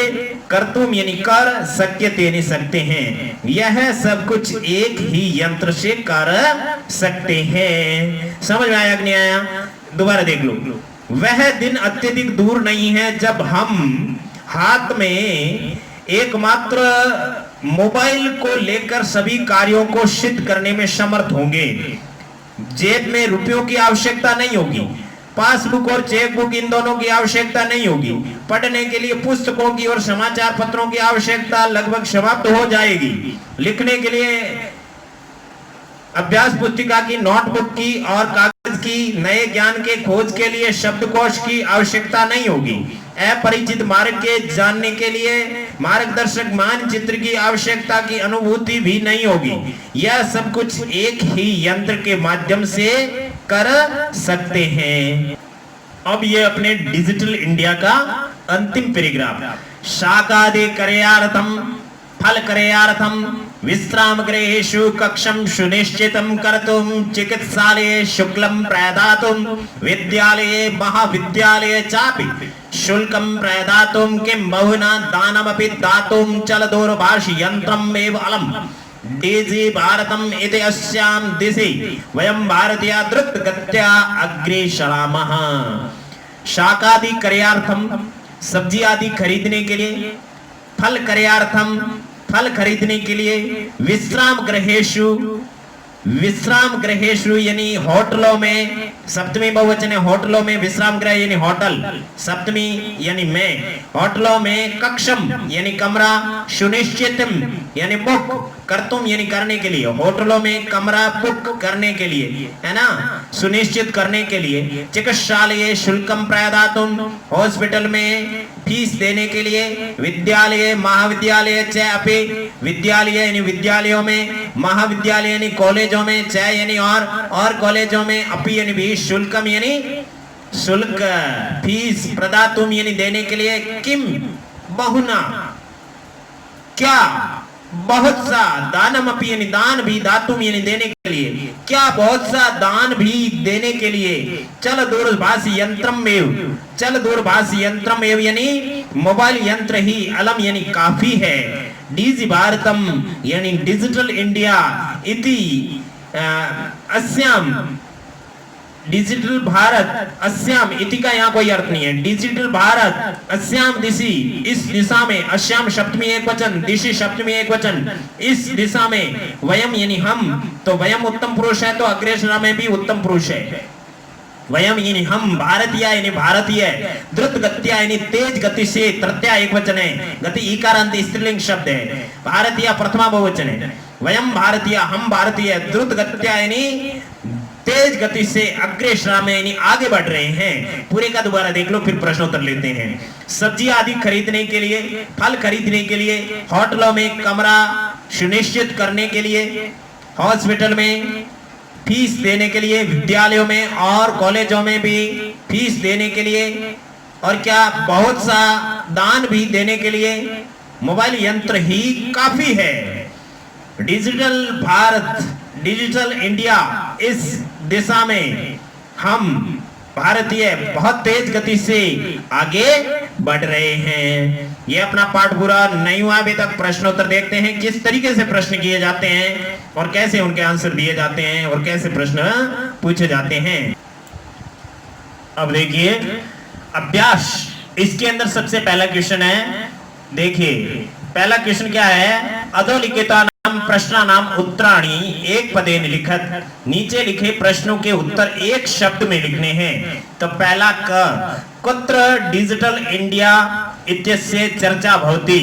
S2: कर्तुम यानी कर, शक्यते यानी सकते हैं। यह सब कुछ एक ही यंत्र से कर सकते हैं। समझ में आया कि नहीं आया? दोबारा देख लो। वह दिन अत्यधिक दूर नहीं है जब हम हाथ में एकमात्र मोबाइल को लेकर सभी कार्यों को सिद्ध करने में समर्थ होंगे। जेब में रुपयों की आवश्यकता नहीं होगी, पासबुक और चेकबुक इन दोनों की आवश्यकता नहीं होगी। पढ़ने के लिए पुस्तकों की और समाचार पत्रों की आवश्यकता लगभग समाप्त हो जाएगी। लिखने के लिए अभ्यास पुस्तिका की, नोटबुक की और कागज की, नए ज्ञान के खोज के लिए शब्दकोश की आवश्यकता नहीं होगी। अपरिचित मार्ग के जानने के लिए मार्गदर्शक मानचित्र की आवश्यकता की अनुभूति भी नहीं होगी। यह सब कुछ एक ही यंत्र के माध्यम से कर सकते हैं। अब ये अपने डिजिटल इंडिया का अंतिम पैराग्राफ। शाकादि कर्यार्थम फल कर्यार्थम विश्राम गृहेषु कक्षम सुनिश्चितं कर्तुं चिकित्सालये शुक्लं प्रदातुं विद्यालये महाविद्यालये चापि शुल्कं प्रदातुं किं बहुना दानमपि दातुं चलदूरभाष यन्त्रम् एव अलम् डीजी भारतम इति अस्यां दिशि वयं भारतीया द्रुत गत्या अग्रे सरामः। शाकादि कर्यार्थम, सब्जी आदि खरीदने के लिए, फल कर्यार्थम, फल खरीदने के लिए, विश्राम गृहेषु, विश्राम गृहेषु यानी होटलों में, सप्तमी बहुवचन है, होटलों में, विश्राम गृह यानी होटल, सप्तमी यानी में, होटलों में, कक्षम यानी कमरा, सुनिश्चितम यानी बुक, करतुम यानी करने के लिए, होटलों में कमरा बुक करने के लिए, है ना, सुनिश्चित करने के लिए, चिकित्सालय शुल्कम प्रदातुम, हॉस्पिटल में फीस देने के लिए, विद्यालय महाविद्यालय च अपि, विद्यालय यानी विद्यालयों में, महाविद्यालय यानी कॉलेजों में, च यानी और कॉलेजों में, अपि यानी भी, शुल्कम यानी शुल्क, फीस, प्रदातुम यानी देने के लिए, किम बहुना क्या, बहुत सा, दानम अपि यानी दान भी, दातुम यानी देने के लिए, क्या बहुत सा दान भी देने के लिए, चल दूरभाष यंत्रम एव, चल दूरभाष यंत्रम एव यानी मोबाइल यंत्र ही, अलम यानी काफी है, डीजी भारतम यानी डिजिटल इंडिया इति अस्याम, डिजिटल भारत अस्याम इति का यहाँ कोई अर्थ नहीं है, डिजिटल भारत अस्याम दिशि, इस दिशा में, अस्याम सप्तमी एक वचन, दिशि सप्तमी एक वचन, इस दिशा में, वयम यानी हम, तो वयम उत्तम पुरुष है तो अग्रेसरा में भी उत्तम पुरुष है, वयम यानी हम, भारतीय यानी भारतीय, द्रुत गत्या यानी तेज गति से, तृतीया एक वचन है, गति ईकारांत स्त्रीलिंग शब्द है, भारतीय प्रथमा बहुवचन है, वयम भारतीय हम भारतीय, द्रुत गत्या यानी तेज गति से, अग्रेसरा में यानी आगे बढ़ रहे हैं। पूरे का दोबारा देख लो फिर प्रश्नोत्तर लेते हैं। सब्जी आदि खरीदने के लिए, फल खरीदने के लिए, होटलों में कमरा सुनिश्चित करने के लिए, हॉस्पिटल में फीस देने के लिए, विद्यालयों में और कॉलेजों में भी फीस देने के लिए, और क्या बहुत सा दान भी देने के लिए, मोबाइल यंत्र ही काफी है। डिजिटल भारत, डिजिटल इंडिया, इस दिशा में हम भारतीय बहुत तेज गति से आगे बढ़ रहे हैं। ये अपना पाठ पूरा नहीं हुआ अभी तक। प्रश्नोत्तर देखते हैं किस तरीके से प्रश्न किए जाते हैं और कैसे उनके आंसर दिए जाते हैं और कैसे प्रश्न पूछे जाते हैं। अब देखिए अभ्यास, इसके अंदर सबसे पहला क्वेश्चन है। देखिए पहला क्वेश्चन क्या है, अधोलिखिता प्रश्नानाम उत्तराणि एक पदेन लिखत, नीचे लिखे प्रश्नों के उत्तर एक शब्द में लिखने हैं। तो पहला क, कुत्र डिजिटल इंडिया इत्यस्य चर्चा भवति,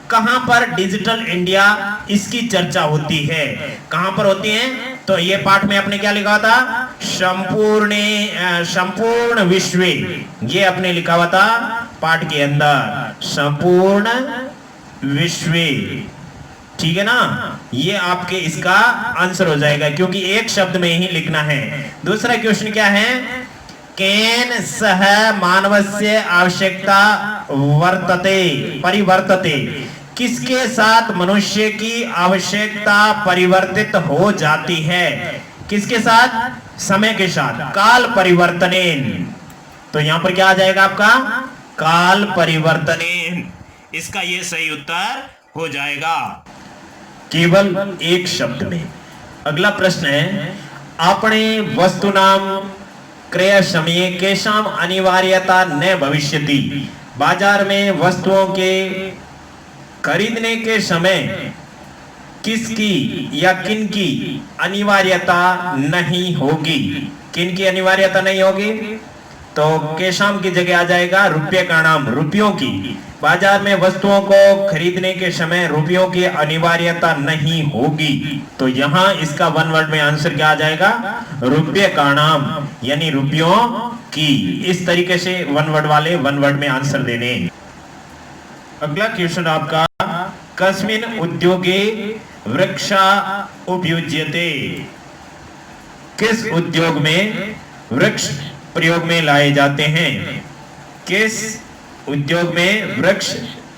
S2: कहां पर डिजिटल इंडिया इसकी चर्चा होती है, कहां पर होती है। तो ये पाठ में आपने क्या लिखा था, संपूर्ण विश्व, ये आपने लिखा हुआ था पाठ के अंदर, संपूर्ण विश्व, ठीक है ना। ये आपके इसका आंसर हो जाएगा क्योंकि एक शब्द में ही लिखना है। दूसरा क्वेश्चन क्या है, केन सह मानवस्य आवश्यकता वर्तते परिवर्तते, किसके साथ मनुष्य की आवश्यकता परिवर्तित हो जाती है, किसके साथ, समय के साथ, काल परिवर्तनेन। तो यहां पर क्या आ जाएगा आपका, काल परिवर्तनेन, इसका ये सही उत्तर हो जाएगा केवल एक शब्द में। अगला प्रश्न है, आपणे वस्तुनाम क्रय समये केशाम अनिवार्यता न भविष्यति, बाजार में वस्तुओं के खरीदने के समय किसकी या किन की अनिवार्यता नहीं होगी? किन की अनिवार्यता नहीं होगी? तो केशाम की जगह आ जाएगा रुपये का नाम, रुपयों की। बाजार में वस्तुओं को खरीदने के समय रुपयों की अनिवार्यता नहीं होगी। तो यहां इसका वन वर्ड में आंसर क्या आ जाएगा? रुपये का नाम, यानी रुपयों की। इस तरीके से वन वर्ड वाले वन वर्ड में आंसर देने। अगला क्वेश्चन आपका, कस्मिन उद्योगे वृक्षा उपयुज्यते? किस उद्योग में वृक्ष प्रयोग में लाए जाते हैं? किस उद्योग में वृक्ष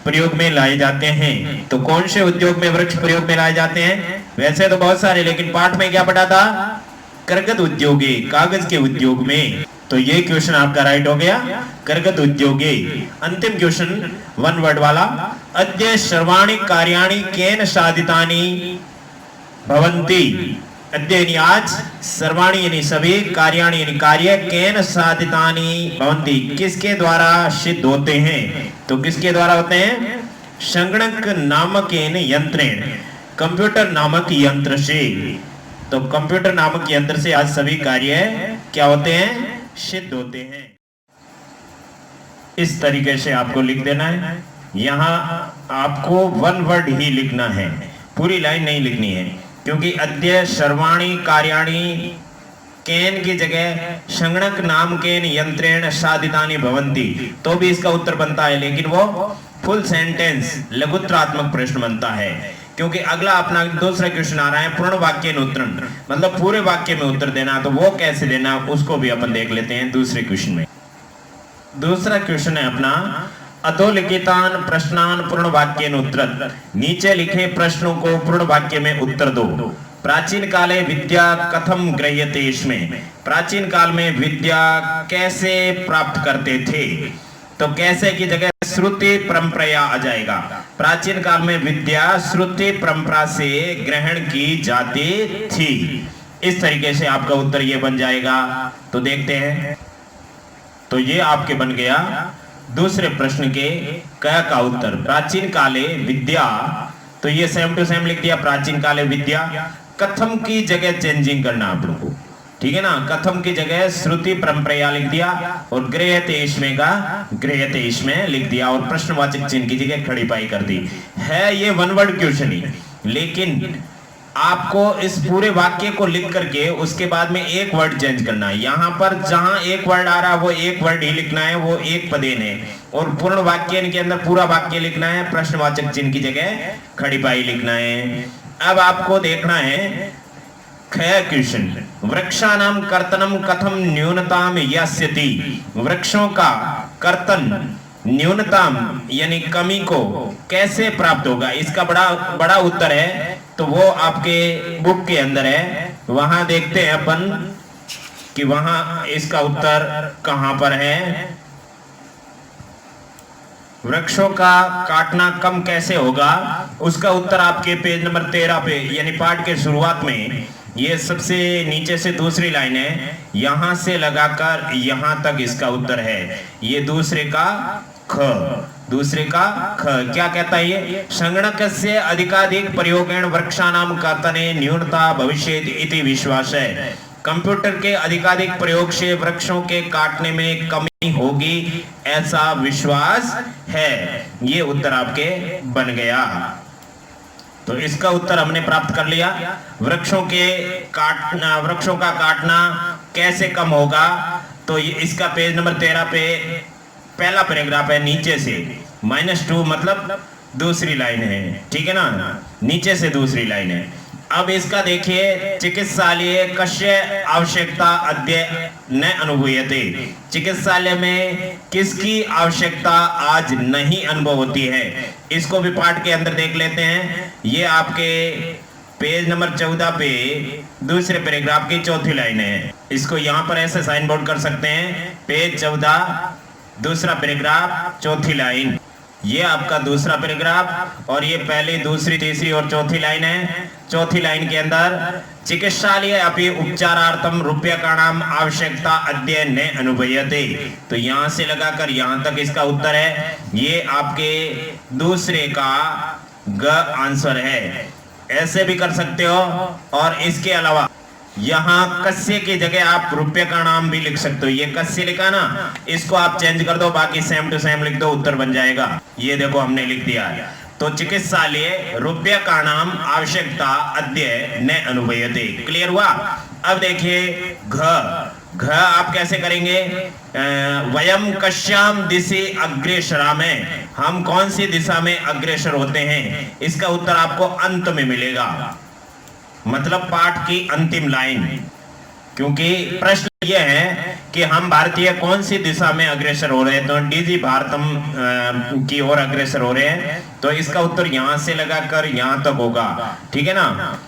S2: प्रयोग में लाए जाते हैं? तो कौन से उद्योग में वृक्ष प्रयोग में लाए जाते हैं? वैसे तो बहुत सारे, लेकिन पाठ में क्या पढ़ा था? करगत उद्योगे, कागज के उद्योग में। तो ये क्वेश्चन आपका राइट हो गया, करगत उद्योगे। अंतिम क्वेश्चन वन वर्ड वाला, अद्य सर्वाणि कार्याणि केन साधितानि भवन्ति? अद्य यानी आज, सर्वाणि यानी सभी, कार्याणि यानी कार्य, केन साधितानि भवन्ति किसके द्वारा सिद्ध होते हैं? तो किसके द्वारा होते हैं? संगणक नामक यंत्रेण, कंप्यूटर नामक यंत्र से। तो कंप्यूटर नामक यंत्र से आज सभी कार्य क्या होते हैं? सिद्ध होते हैं। इस तरीके से आपको लिख देना है। यहां आपको वन वर्ड ही लिखना है, पूरी लाइन नहीं लिखनी है, क्योंकि अद्य सर्वाणि कार्याणि केन की जगह संगणक नाम केन यंत्रेण साधितानि भवन्ति, तो भी इसका उत्तर बनता है, लेकिन वो फुल सेंटेंस लघुत्रात्मक प्रश्न बनता है। क्योंकि अगला अपना दूसरा क्वेश्चन आ रहा है पूर्ण वाक्य उत्तरण, मतलब पूरे वाक्य में उत्तर देना। तो वो कैसे देना उसको भी अपन देख लेते हैं दूसरे क्वेश्चन में। दूसरा क्वेश्चन है अपना, अधोलिखितान प्रश्नान पूर्ण वाक्य उत्तर। नीचे लिखे प्रश्नों को पूर्ण वाक्य में उत्तर दो। प्राचीन काले विद्या कथम गृह्यते? इसमें प्राचीन काल में विद्या कैसे प्राप्त करते थे? तो कैसे की जगह श्रुति परंपरा आ जाएगा। प्राचीन काल में विद्या श्रुति परंपरा से ग्रहण की जाती थी। इस तरीके से आपका उत्तर ये बन जाएगा। तो देखते हैं, तो ये आपके बन गया दूसरे प्रश्न के क का उत्तर, प्राचीन काले विद्या। तो ये सेम टू सेम लिख दिया, प्राचीन काले विद्या। कथम की जगह चेंजिंग करना आप लोगों को, ठीक है ना? कथम की जगह श्रुति परंपरा लिख दिया और गृह्यते इसमें का गृह्यते इसमें लिख दिया और प्रश्नवाचक चिन्ह की जगह खड़ी पाई कर दी है। ये वन वर्ड क्वेश्चन ही, लेकिन आपको इस पूरे वाक्य को लिख करके उसके बाद में एक वर्ड चेंज करना है। यहाँ पर जहां एक वर्ड आ रहा है वो एक वर्ड ही लिखना है, वो एक पदेन है। और पूर्ण वाक्य के अंदर पूरा वाक्य लिखना है, प्रश्नवाचक चिन्ह की जगह खड़ी पाई लिखना है। अब आपको देखना है क्वेश्चन, वृक्षानाम कर्तनम कथम न्यूनताम यास्यति? वृक्षों का कर्तन न्यूनतम यानी कमी को कैसे प्राप्त होगा? इसका बड़ा उत्तर है, तो वो आपके बुक के अंदर है। वहां देखते हैं अपन कि वहां इसका उत्तर कहां पर है। वृक्षों का काटना कम कैसे होगा, उसका उत्तर आपके पेज नंबर 13 पे, यानी पाठ के शुरुआत में, ये सबसे नीचे से दूसरी लाइन है, यहां से लगाकर यहां तक इसका उत्तर है। ये दूसरे का ख, दूसरे का ख क्या कहता है ये? संगणकस्य अधिकाधिक प्रयोगेण वृक्षाणाम कर्तने न्यूनता भविष्यति इति विश्वास है। कंप्यूटर के अधिकाधिक प्रयोग से वृक्षों के काटने में कमी होगी, ऐसा विश्वास है। ये उत्तर आपके बन गया। तो इसका उत्तर हमने प्राप्त कर लिया। वृक्षों का काटना कैसे कम होगा? तो इसका पेज नंबर 13 पे पहला पैराग्राफ है, नीचे से -2 मतलब दूसरी लाइन है, ठीक है ना? नीचे से दूसरी लाइन है। अब इसका देखिए, चिकित्सालय कस्य आवश्यकता अद्य न अनुभूयते? चिकित्सालय में किसकी आवश्यकता आज नहीं अनुभव होती है? इसको भी पाठ के अंदर देख लेते हैं। ये आपके पेज नंबर 14 पे दूसरे पैराग्राफ की चौथी लाइन है। इसको यहाँ पर ऐसे साइन बोर्ड कर सकते हैं, पेज 14 दूसरा पैराग्राफ चौथी लाइन। ये आपका दूसरा पैराग्राफ और ये पहली, दूसरी, तीसरी और चौथी लाइन है। चौथी लाइन के अंदर चिकित्सालय अपि उपचारार्थम रुप्यकाणाम आवश्यकता अद्य न अनुभूयते। तो यहां से लगाकर यहां तक इसका उत्तर है। ये आपके दूसरे का ग आंसर है। ऐसे भी कर सकते हो और इसके अलावा यहाँ कस्य की जगह आप रुपये का नाम भी लिख सकते हो। ये कस्य लिखा ना, इसको आप चेंज कर दो, बाकी सेम टू सेम लिख दो, उत्तर बन जाएगा। ये देखो हमने लिख दिया है। तो चिकित्सालय रुपये का नाम आवश्यकता अद्य न अनुभूयते। क्लियर हुआ। अब देखिए घ आप कैसे करेंगे। वयम कश्याम दिशि अग्रेसरा में, हम कौन सी दिशा में अग्रसर होते हैं, इसका उत्तर आपको अंत में मिलेगा, मतलब पाठ की अंतिम लाइन। क्योंकि प्रश्न यह है कि हम भारतीय कौन सी दिशा में अग्रसर हो रहे हैं, तो डीजी भारतम की ओर अग्रसर हो रहे हैं। तो इसका उत्तर यहां से लगाकर यहां तक होगा, ठीक है ना।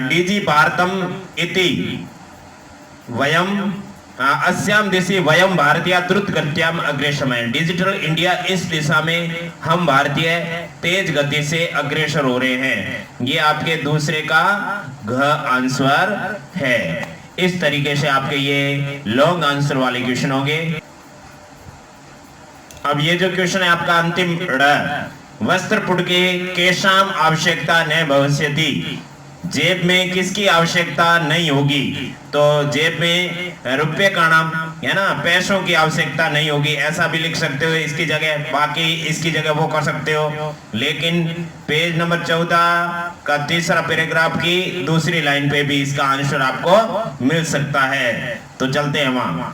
S2: डीजी भारतम इति वयम अस्याम दिशि वयम भारतीय द्रुत गत्याम अग्रसर। डिजिटल इंडिया, इस दिशा में हम भारतीय तेज गति से अग्रसर हो रहे हैं। ये आपके दूसरे का घ आंसर है। इस तरीके से आपके ये लॉन्ग आंसर वाले क्वेश्चन होंगे। अब ये जो क्वेश्चन है आपका अंतिम, वस्त्र पुटके केशाम आवश्यकता न भविष्यति, जेब में किसकी आवश्यकता नहीं होगी। तो जेब में रुपये का नाम है ना, पैसों की आवश्यकता नहीं होगी, ऐसा भी लिख सकते हो इसकी जगह। बाकी इसकी जगह वो कर सकते हो, लेकिन पेज नंबर 14 का तीसरा पैराग्राफ की दूसरी लाइन पे भी इसका आंसर आपको मिल सकता है। तो चलते हैं वहां।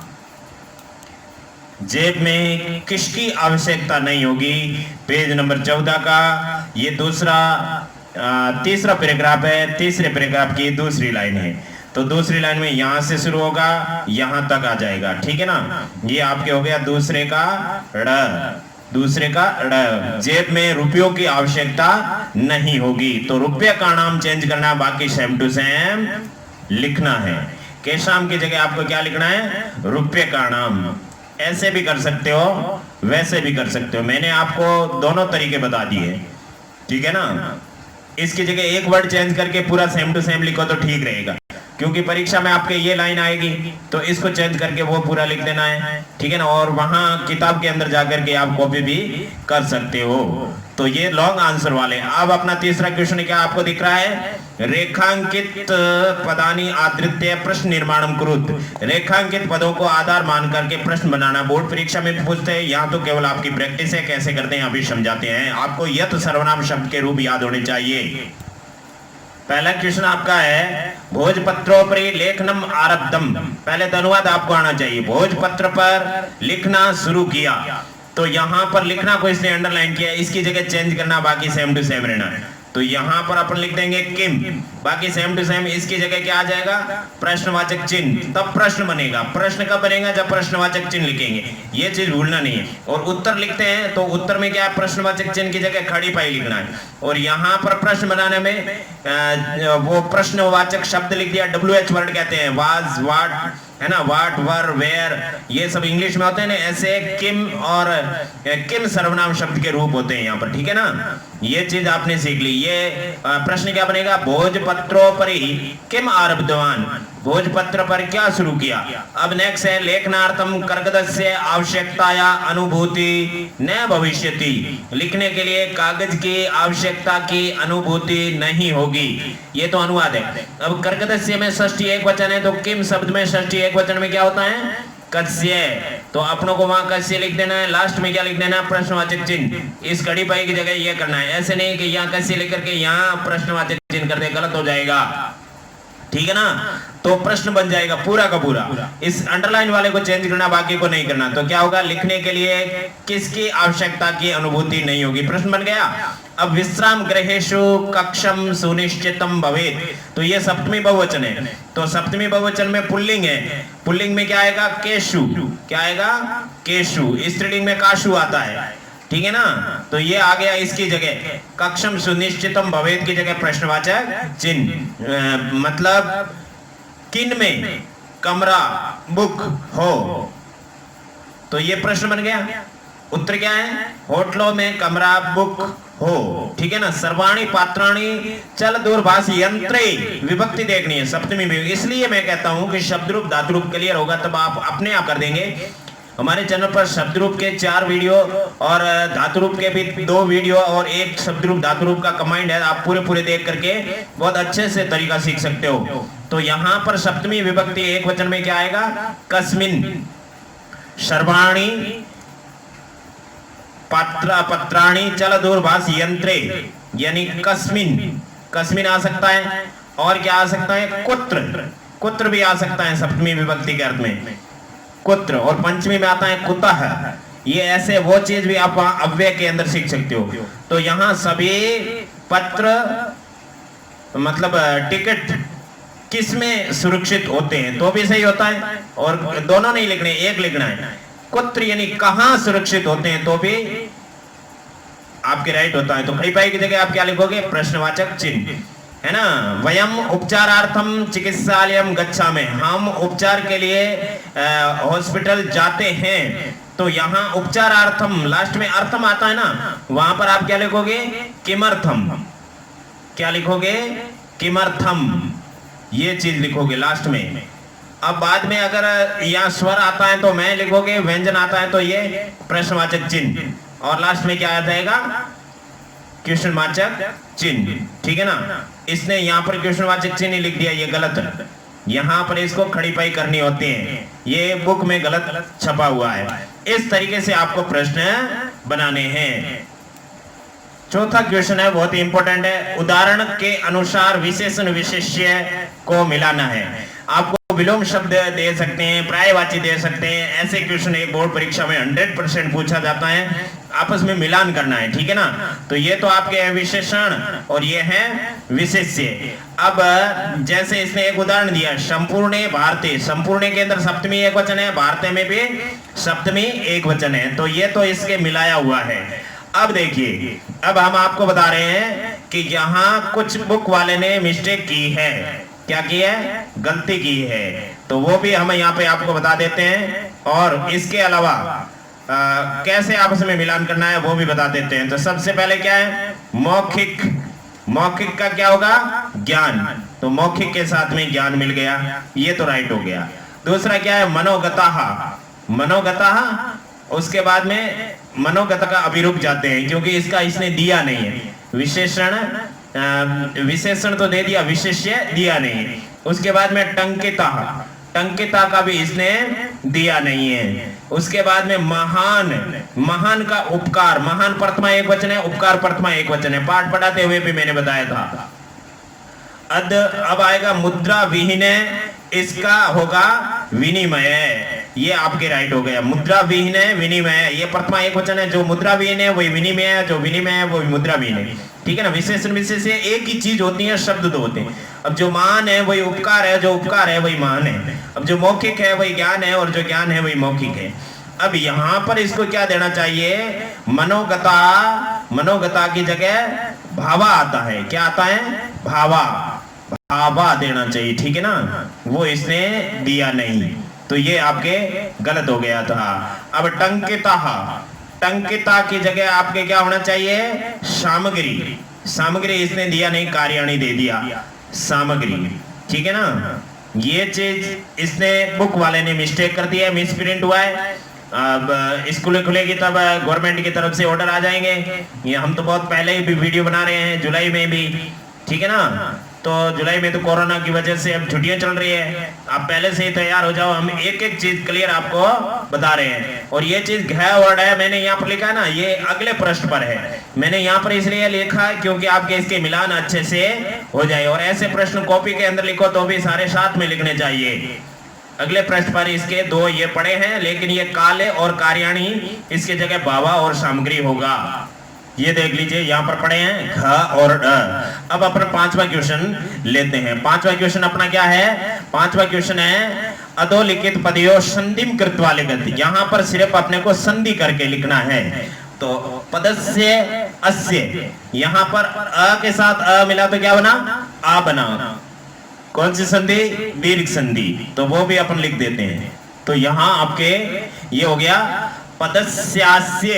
S2: जेब में किसकी आवश्यकता नहीं होगी, पेज नंबर 14 का ये तीसरा पैराग्राफ है। तीसरे पैराग्राफ की दूसरी लाइन है। तो दूसरी लाइन में यहां से शुरू होगा, यहां तक आ जाएगा, ठीक है ना। ये आपके हो गया दूसरे का ड़। जेब में रुपयों की आवश्यकता नहीं होगी, तो रुपये का नाम चेंज करना, बाकी सेम टू सेम लिखना है। केशाम की जगह आपको क्या लिखना है, रुपये का नाम। ऐसे भी कर सकते हो, वैसे भी कर सकते हो। मैंने आपको दोनों तरीके बता दिए, ठीक है ना। इसकी जगह एक वर्ड चेंज करके पूरा सेम टू सेम लिखो तो ठीक रहेगा, क्योंकि परीक्षा में आपके ये लाइन आएगी तो इसको चेंज करके वो पूरा लिख देना है, ठीक है ना। और वहां किताब के अंदर जाकर के आप कॉपी भी कर सकते हो। तो ये लॉन्ग आंसर वाले। अब अपना तीसरा क्वेश्चन क्या आपको दिख रहा है, रेखांकित पदानी आदृत्य प्रश्न निर्माणम कुरुत। रेखांकित पदों को आधार मान करके प्रश्न बनाना बोर्ड परीक्षा में पूछते हैं। यहाँ तो केवल आपकी प्रैक्टिस है, कैसे करते हैं अभी समझाते हैं। आपको यत सर्वनाम शब्द के रूप याद होने चाहिए। पहला क्वेश्चन आपका है भोजपत्रोपरि लेखनम आरब्धम। पहले तो अनुवाद आपको आना चाहिए। भोजपत्र पर लिखना शुरू किया, तो यहां पर लिखना को इसने अंडरलाइन किया, इसकी जगह चेंज करना, बाकी सेम टू सेम रहना है। तो यहां पर अपन लिख देंगे किम, बाकी सेम टू सेम। इसकी जगह क्या आ जाएगा, प्रश्नवाचक चिन्ह। तब प्रश्न बनेगा। प्रश्न कब बनेगा, जब प्रश्नवाचक चिन्ह लिखेंगे। ये चीज भूलना नहीं है। और उत्तर लिखते हैं तो उत्तर में क्या है, प्रश्नवाचक चिन्ह की जगह खड़ी पाई लिखना है। और यहाँ पर प्रश्न बनाने में वो प्रश्नवाचक शब्द लिख दिया, WH वर्ड कहते हैं, वाज, वाट, है ना, वाट, वर, वेयर, ये सब इंग्लिश में होते हैं ना। ऐसे किम और किम सर्वनाम शब्द के रूप होते हैं यहाँ पर, ठीक है ना। ये चीज आपने सीख ली। ये प्रश्न क्या बनेगा, भोजपत्रोपरि किम आरब्धवान, भोजपत्र पर क्या शुरू किया। अब नेक्स्ट है लेखनार्थम कर्गदस्य आवश्यकताया अनुभूति न भविष्यति। लिखने के लिए कागज की आवश्यकता की अनुभूति नहीं होगी। ये तो अनुवाद है। अब कर्गदस्य में षष्ठी एक वचन है, तो किम शब्द में षष्ठी एक वचन में क्या होता है, कस्य। तो अपनों को वहां कस्य लिख देना है। लास्ट में क्या लिख देना है, प्रश्नवाचक चिन्ह। इस कड़ी पाई की जगह ये करना है। ऐसे नहीं कि यहाँ कस्य लिख करके यहाँ प्रश्नवाचक चिन्ह कर दे, गलत हो जाएगा, ठीक है ना। तो प्रश्न बन जाएगा पूरा का पूरा। इस अंडरलाइन वाले को चेंज करना, बाकी को नहीं करना। तो क्या होगा, लिखने के लिए किसकी आवश्यकता की अनुभूति नहीं होगी, प्रश्न बन गया। अब विश्राम गृहेषु कक्षम सुनिश्चितम भवेत्। तो ये सप्तमी बहुवचन है। तो सप्तमी बहुवचन में पुल्लिंग है। पुल्लिंग में क्या आएगा, केशु। क्या आएगा, केशु। स्त्रीलिंग में काशु आता है, ठीक है ना। तो ये आ गया इसकी जगह कक्षम सुनिश्चितम भवेत् की जगह प्रश्नवाचक चिन्ह। मतलब किन में कमरा बुक हो। तो ये प्रश्न बन गया। उत्तर क्या है? होटलों में कमरा बुक हो, ठीक है ना। सर्वाणी पात्राणी चल दूरभाष यंत्रे विभक्ति देखनी है सप्तमी में, इसलिए मैं कहता हूं कि शब्द रूप धातु रूप क्लियर होगा तब आप अपने आप कर देंगे। हमारे चैनल पर शब्द रूप के 4 वीडियो और धातु रूप के भी 2 वीडियो और एक शब्द रूप धातु रूप का कमांड है, आप पूरे देख करके बहुत अच्छे से तरीका सीख सकते हो। तो यहाँ पर सप्तमी विभक्ति एक वचन में क्या आएगा? कस्मिन सर्वाणी पत्राणी चल दूरभाष यंत्रे, यानी कस्मिन आ सकता है। और क्या आ सकता है? कुत्र भी आ सकता है सप्तमी विभक्ति के अर्थ में, कुत्र। और पंचमी में आता है कुतः। ये ऐसे वो चीज भी आप अव्यय के अंदर सीख सकते हो। तो यहाँ सभी पत्र मतलब टिकट किस में सुरक्षित होते हैं तो भी सही होता है, और दोनों नहीं लिखने, एक लिखना है। कुत्र यानी कहां सुरक्षित होते हैं तो भी आपके राइट होता है। तो खड़ी पाई की जगह आप क्या लिखोगे? प्रश्नवाचक चिन्ह, है ना। वयम उपचारार्थम चिकित्सालयम गच्छामि, हम उपचार के लिए हॉस्पिटल जाते हैं। तो यहाँ उपचारार्थम लास्ट में अर्थम आता है ना, वहां पर आप क्या लिखोगे? किमर्थम। क्या लिखोगे? किमर्थम, ये चीज लिखोगे लास्ट में। अब बाद में अगर यहाँ स्वर आता है तो मैं लिखोगे, व्यंजन आता है तो ये प्रश्नवाचक चिन्ह, और लास्ट में क्या आ जाएगा? क्वेश्चनवाचक चिन्ह, ठीक है ना। इसने यहाँ पर क्वेश्चनवाचक चिन्ह लिख दिया, ये गलत है। यहाँ पर इसको खड़ी पाई करनी होती है, ये बुक में गलत छपा हुआ है। इस तरीके से आपको प्रश्न बनाने हैं। चौथा क्वेश्चन है, बहुत ही इंपॉर्टेंट है। उदाहरण के अनुसार विशेषण विशेष्य को मिलाना है। आपको विलोम शब्द दे सकते हैं, पर्यायवाची दे सकते हैं। ऐसे क्वेश्चन एक बोर्ड परीक्षा में 100% पूछा जाता है, आपस में मिलान करना है, ठीक है ना। तो ये तो आपके हैं विशेषण और ये है विशेष्य। अब जैसे इसने एक उदाहरण दिया, संपूर्ण भारतीय, संपूर्ण के अंदर सप्तमी एक वचन है, भारतीय में भी सप्तमी एक वचन है, तो ये तो इसके मिलाया हुआ है। अब देखिए, अब हम आपको बता रहे हैं कि यहाँ कुछ बुक वाले ने मिस्टेक की है। क्या की है? गलती की है, तो वो भी हम यहाँ पे आपको बता देते हैं। और इसके अलावा कैसे आपस में मिलान करना है वो भी बता देते हैं। तो सबसे पहले क्या है? मौखिक। मौखिक का क्या होगा? ज्ञान, तो मौखिक के साथ में ज्ञान मिल गया, ये तो राइट हो गया। दूसरा क्या है? मनोगतः। मनोगतः, उसके बाद में मनोगत का अभी रुक जाते हैं क्योंकि इसका इसने दिया नहीं है विशेषण। विशेषण तो दे दिया, विशेष्य दिया नहीं। उसके बाद में टंकिता का भी इसने दिया नहीं है। उसके बाद में महान का उपकार, महान प्रथमा एक वचन है, उपकार प्रथमा एक वचन है, पाठ पढ़ाते हुए भी मैंने बताया था। अब आएगा मुद्रा विहीन, इसका होगा विनिमय। ये आपके राइट हो गया, मुद्रा विहीन है विनिमय, ये प्रथमा एक वचन है। जो मुद्रा विहीन है वही विनिमय है, जो विनिमय है वो मुद्रा विहीन है, ठीक है ना। विशेषण विशेष एक ही चीज होती है, शब्द दो होते हैं। अब जो महान है वही उपकार है, जो उपकार है वही महान है। अब जो मौखिक है वही ज्ञान है, और जो ज्ञान है वही मौखिक है। अब यहाँ पर इसको क्या देना चाहिए? मनोगता की जगह भावा आता है। क्या आता है? भावा देना चाहिए, ठीक है ना। वो इसने दिया नहीं, तो ये आपके गलत हो गया था। अब टंकिता की जगह आपके क्या होना चाहिए? सामग्री इसने दिया नहीं, कार्याणी दे दिया, सामग्री, ठीक है ना। ये चीज इसने बुक वाले ने मिस्टेक कर दिया है, मिसप्रिंट हुआ है। अब स्कूल खुलेगी तब गवर्नमेंट की तरफ से ऑर्डर आ जाएंगे। ये हम तो बहुत पहले ही भी वीडियो बना रहे हैं, जुलाई में भी, ठीक है ना। तो जुलाई में तो कोरोना की वजह से अब छुट्टियां चल रही है, आप पहले से ही तैयार हो जाओ। हम एक एक चीज क्लियर आपको बता रहे हैं। और ये चीज घ वर्ड है, मैंने यहाँ पर लिखा है ना, ये अगले पृष्ठ पर है। मैंने यहाँ पर इसलिए लिखा है क्योंकि आपके इसके मिलान अच्छे से हो जाए। और ऐसे प्रश्न कॉपी के अंदर लिखो तो भी सारे साथ में लिखने चाहिए। अगले पृष्ठ पर इसके 2 ये पड़े हैं, लेकिन ये काले और कार्याणी, इसके जगह भावा और सामग्री होगा। ये देख लीजिए, यहाँ पर पड़े हैं घ और ड। अब अपना 5वां क्वेश्चन लेते हैं। 5वां क्वेश्चन अपना क्या है? 5वां क्वेश्चन है अधोलिखित पदयोः संधिं कृत्वा लिखत। यहाँ पर सिर्फ अपने को संधि करके लिखना है। तो पदस्य अस्य, यहाँ पर अ के साथ अ मिला तो क्या बना? आ बना। कौन सी संधि? दीर्घ संधि, तो वो भी अपन लिख देते हैं। तो यहाँ आपके ये हो गया पदस्यास्य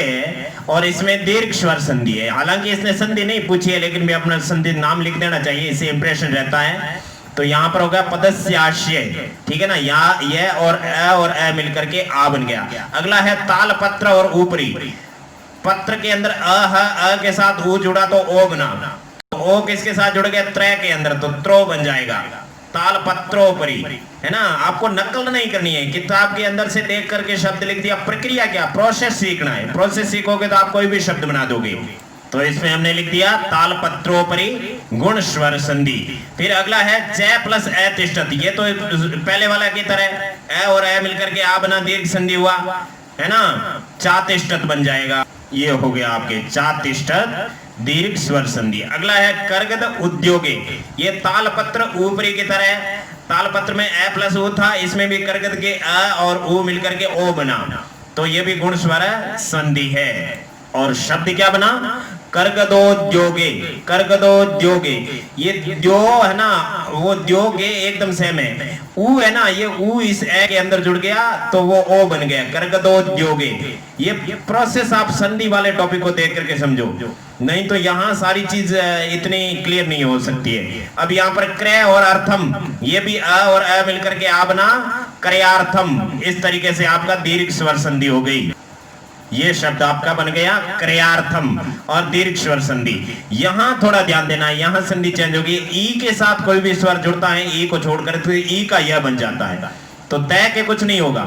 S2: और इसमें दीर्घ स्वर संधि है। हालांकि इसने संधि नहीं पूछी है, लेकिन भी अपना संधि नाम लिख देना चाहिए, इससे इंप्रेशन रहता है। तो यहाँ पर होगा पदस्यास्य, ठीक है ना। यहाँ यह और अ मिलकर के आ बन गया। अगला है ताल पत्र और ऊपरी। पत्र के अंदर अ के साथ ऊ जुड़ा तो ओ बना, तो ओ किसके साथ जुड़ गया, त्रय के अंदर, तो त्रो बन जाएगा। ताल पत्रोपरी, है ना। आपको नकल नहीं करनी है, किताब के अंदर से देख करके शब्द लिख दिया। प्रक्रिया क्या, प्रोसेस सीखना है। प्रोसेस सीखोगे तो आप कोई भी शब्द बना दोगे। तो इसमें हमने लिख दिया ताल पत्रोपरी गुण स्वर संधि। फिर अगला है च प्लस अ तिष्ठत। ये तो पहले वाला की तरह अ और अ मिलकर के आ बना, दीर्घ संधि हुआ, है ना। चातिष्ठत बन जाएगा। ये हो गया आपके चातिष्ठत दीर्घ स्वर संधि। अगला है करगद उद्योगे। ये तालपत्र ऊपरी की तरह, तालपत्र में अ प्लस ऊ था, इसमें भी करगद के अ और ऊ मिलकर के ओ बना, तो ये भी गुण स्वर संधि है। और शब्द क्या बना, करगदोद्योगे। करगदोद्योगे, ये द्यो है ना, वो द्योगे एकदम सेम है। ऊ है ना, ये ऊ इस ए के अंदर जुड़ गया तो वो ओ बन गया, करगदोद्योगे। ये प्रोसेस आप संधि वाले टॉपिक को देख करके समझो, नहीं तो यहाँ सारी चीज इतनी क्लियर नहीं हो सकती है। अब यहाँ पर क्रय और अर्थम, ये भी अ और अ मिलकर के आ बना क्रयार्थम। इस तरीके से आपका दीर्घ स्वर संधि हो गई। ये शब्द आपका बन गया क्रयार्थम और दीर्घ स्वर संधि। यहां थोड़ा ध्यान देना, यहां संधि चेंज होगी। ई के साथ कोई भी स्वर जुड़ता है, ई को छोड़कर तो ई का यह बन जाता है। तो तय के कुछ नहीं होगा,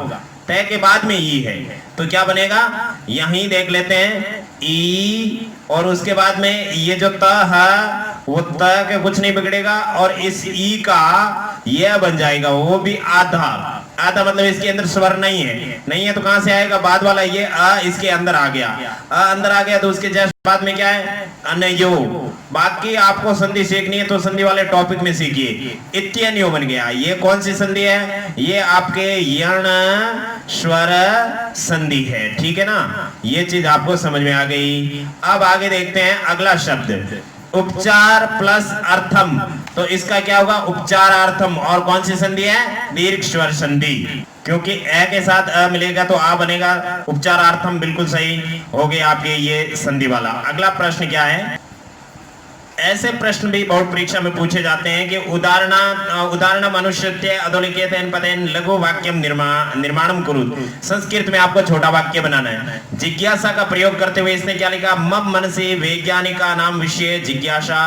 S2: तय के बाद में ई है, तो क्या बनेगा, यहीं देख लेते हैं ई, और उसके बाद में ये जो त है वो त के कुछ नहीं बिगड़ेगा, और इस ई का यह बन जाएगा, वो भी आधा। आधा मतलब इसके अंदर स्वर नहीं है, नहीं है तो कहां से आएगा, बाद वाला ये अ इसके अंदर आ गया, अ अंदर आ गया तो उसके जस्ट बाद में क्या है, अनयो। बाकी आपको संधि सीखनी है तो संधि वाले टॉपिक में सीखिए। इत्यन्यो बन गया, ये कौन सी संधि है, ये आपके यण स्वर संधि है, ठीक है ना। ये चीज आपको समझ में आ गई। अब आगे देखते हैं अगला शब्द, उपचार प्लस अर्थम। तो इसका क्या होगा, उपचारार्थम। और कौन सी संधि है, दीर्घ स्वर संधि, क्योंकि अ के साथ अ मिलेगा तो आ बनेगा। उपचारार्थम बिल्कुल सही हो गए आपके ये संधि वाला। अगला प्रश्न क्या है, ऐसे प्रश्न भी बहुत परीक्षा में पूछे जाते हैं कि उदाहरण मनुष्य अधोलिखितेन पदेन लघु वाक्यम निर्माणम कुरुत। संस्कृत में आपको छोटा वाक्य बनाना है। जिज्ञासा का प्रयोग करते हुए इसने क्या लिखा, मम मनसि वैज्ञानिका नाम विषय जिज्ञासा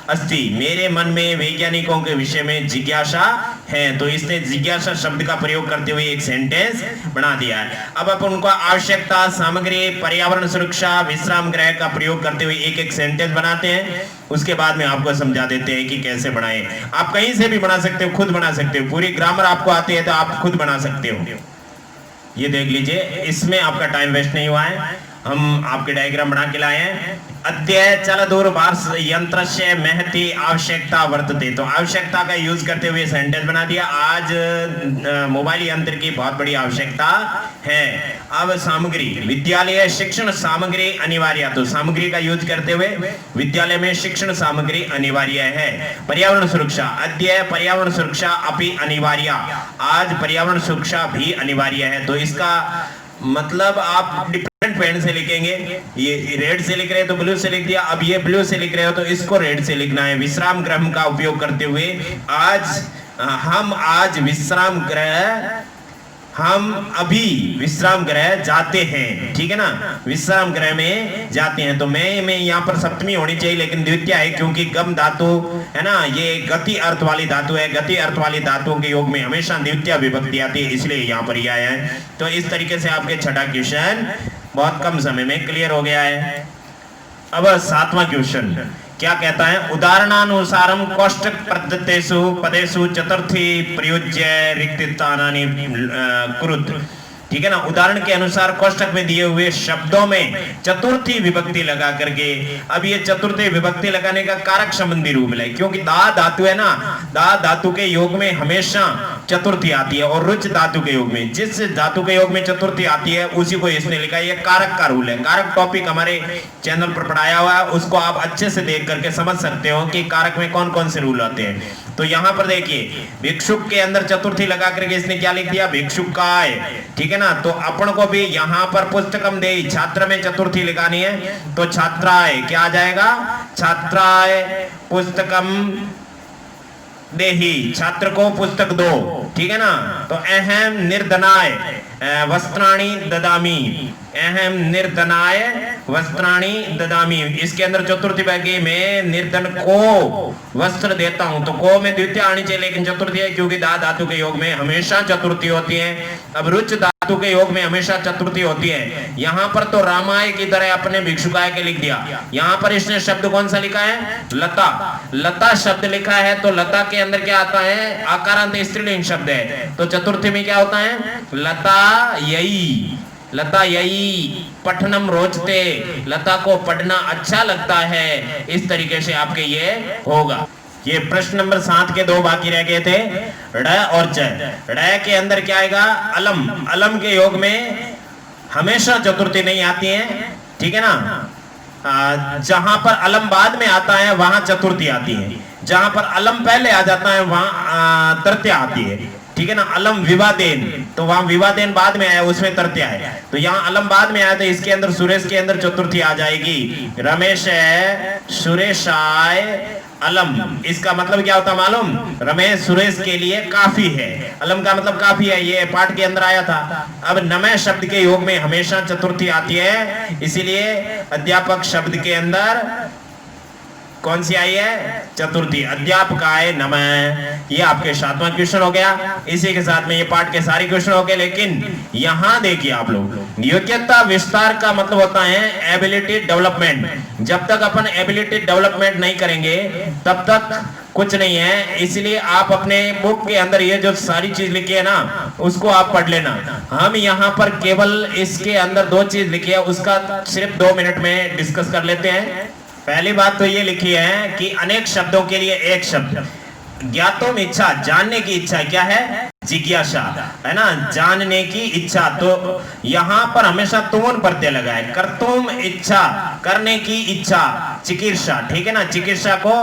S2: अस्ति। मेरे मन में वैज्ञानिकों के विषय में जिज्ञासा है। तो इसने जिज्ञासा शब्द का प्रयोग करते हुए एक सेंटेंस बना दिया है। अब अपन उनको आवश्यकता, सामग्री, पर्यावरण सुरक्षा, विश्राम गृह का प्रयोग करते हुए एक एक सेंटेंस बनाते हैं। उसके बाद में आपको समझा देते हैं कि कैसे बनाएं। आप कहीं से भी बना सकते हो, खुद बना सकते हो। पूरी ग्रामर आपको आती है तो आप खुद बना सकते हो। ये देख लीजिए, इसमें आपका टाइम वेस्ट नहीं हुआ है, हम आपके डायग्राम बना के लाए हैं। अद्य चल दूरभाष यंत्र से महती आवश्यकता वर्तते। तो आवश्यकता का यूज करते हुए सेंटेंस बना दिया। आज मोबाइल यंत्र की बहुत बड़ी आवश्यकता है। अब सामग्री, विद्यालय शिक्षण सामग्री अनिवार्य। तो सामग्री का यूज करते हुए विद्यालय में शिक्षण सामग्री अनिवार्य है। पर्यावरण सुरक्षा, अद्य पर्यावरण सुरक्षा अपि अनिवार्य। आज पर्यावरण सुरक्षा भी अनिवार्य है। तो इसका मतलब आप डिफरेंट पेन से लिखेंगे। ये रेड से लिख रहे हैं तो ब्लू से लिख दिया, अब ये ब्लू से लिख रहे हो तो इसको रेड से लिखना है। विश्राम गृह का उपयोग करते हुए हम आज विश्राम गृह, हम अभी विश्राम गृह जाते हैं, ठीक है ना, विश्राम गृह में जाते हैं। तो मैं यहाँ पर सप्तमी होनी चाहिए, लेकिन द्वितीय है क्योंकि गम धातु है ना, ये गति अर्थ वाली धातु है। गति अर्थ वाली धातुओं के योग में हमेशा द्वितीय विभक्ति आती है, इसलिए यहाँ पर ये आया है। तो इस तरीके से आपके छठा क्वेश्चन बहुत कम समय में क्लियर हो गया है। अब सातवां क्वेश्चन क्या कहता है, उदाहरणानुसारम कोष्टक पद्धतेषु पदेषु चतुर्थी प्रयुज्य रिक्तस्थानानि कुरुत। ठीक है ना, उदाहरण के अनुसार कोष्टक में दिए हुए शब्दों में चतुर्थी विभक्ति लगा करके, अब ये चतुर्थी विभक्ति लगाने का कारक संबंधी रूप है, क्योंकि दा धातु है ना, दा धातु के योग में हमेशा चतुर्थी आती है, और रुच धातु के योग में, जिस धातु के योग में चतुर्थी आती है उसी को इसने लिखा है। ये कारक का रूल है। कारक टॉपिक हमारे चैनल पर पढ़ाया हुआ है, उसको आप अच्छे से देख करके समझ सकते हो कि कारक में कौन कौन से रूल आते हैं। तो यहाँ पर देखिए भिक्षुक के अंदर चतुर्थी लगा करके इसने क्या लिख दिया, भिक्षुकाय, ठीक है ना। तो अपन को भी यहाँ पर पुस्तकम दे, छात्र में चतुर्थी लगानी है, तो छात्राय क्या आ जाएगा, छात्राय पुस्तकम देही, छात्र को पुस्तक दो, ठीक है ना। तो अहम निर्धनाय वस्त्राणि ददामी, अहम निर्धनाय वस्त्राणि ददामी, इसके अंदर चतुर्थी वर्गी में निर्धन को वस्त्र देता हूं, तो को में द्वितीय आनी चाहिए, लेकिन चतुर्थी है क्योंकि दा धातु के योग में हमेशा चतुर्थी होती है। अब रुच धातु के योग में हमेशा चतुर्थी होती है। यहाँ पर तो रामाय की तरह अपने भिक्षुकाय के लिख दिया। यहाँ पर इसने शब्द कौन सा लिखा है, लता, लता शब्द लिखा है। तो लता के अंदर क्या आता है, आकारांत स्त्रीलिंग शब्द है। तो चतुर्थी में क्या होता है, लता यई, लता यई पठनम रोचते, लता को पढ़ना अच्छा लगता है। इस तरीके से आपके ये होगा। ये प्रश्न नंबर 7 के 2 बाकी रह गए थे, ड़ और च। ड़ के अंदर क्या आएगा, अलम, अलम के योग में हमेशा चतुर्थी नहीं आती है, ठीक है ना। जहां पर अलम बाद में आता है वहां चतुर्थी आती है, जहां पर अलम पहले आ जाता है वहां तृतीया आती है, ठीक है ना। अलम विवादेन, तो वहां विवादेन बाद में आया, उसमें तृतीया है। तो यहाँ अलम बाद में आया, तो इसके अंदर सुरेश के अंदर चतुर्थी आ जाएगी। रमेश है सुरेशाय अलम, इसका मतलब क्या होता मालूम, रमेश सुरेश के लिए काफी है। अलम का मतलब काफी है, ये पाठ के अंदर आया था। अब नमः शब्द के योग में हमेशा चतुर्थी आती है, इसीलिए अध्यापक शब्द के अंदर कौन सी आई है, चतुर्थी। अध्यापकाय नमः, ये आपके 7वां क्वेश्चन हो गया। इसी के साथ में ये पाठ के सारे क्वेश्चन हो गए। लेकिन यहाँ देखिए आप लोग, योग्यता विस्तार का मतलब होता है एबिलिटी डेवलपमेंट। जब तक अपन एबिलिटी डेवलपमेंट नहीं करेंगे तब तक कुछ नहीं है। इसलिए आप अपने बुक के अंदर ये जो सारी चीज लिखी है ना, उसको आप पढ़ लेना। हम यहाँ पर केवल इसके अंदर 2 चीज लिखी है, उसका सिर्फ 2 मिनट में डिस्कस कर लेते हैं। पहली बात तो ये लिखी है कि अनेक शब्दों के लिए एक शब्द, ज्ञातुम इच्छा, जानने की इच्छा क्या है, जिज्ञासा, है ना, जानने की इच्छा। तो यहाँ पर हमेशा तुम प्रत्यय लगा है। कर्तुम इच्छा, करने की इच्छा, चिकित्सा, ठीक है ना, चिकित्सा को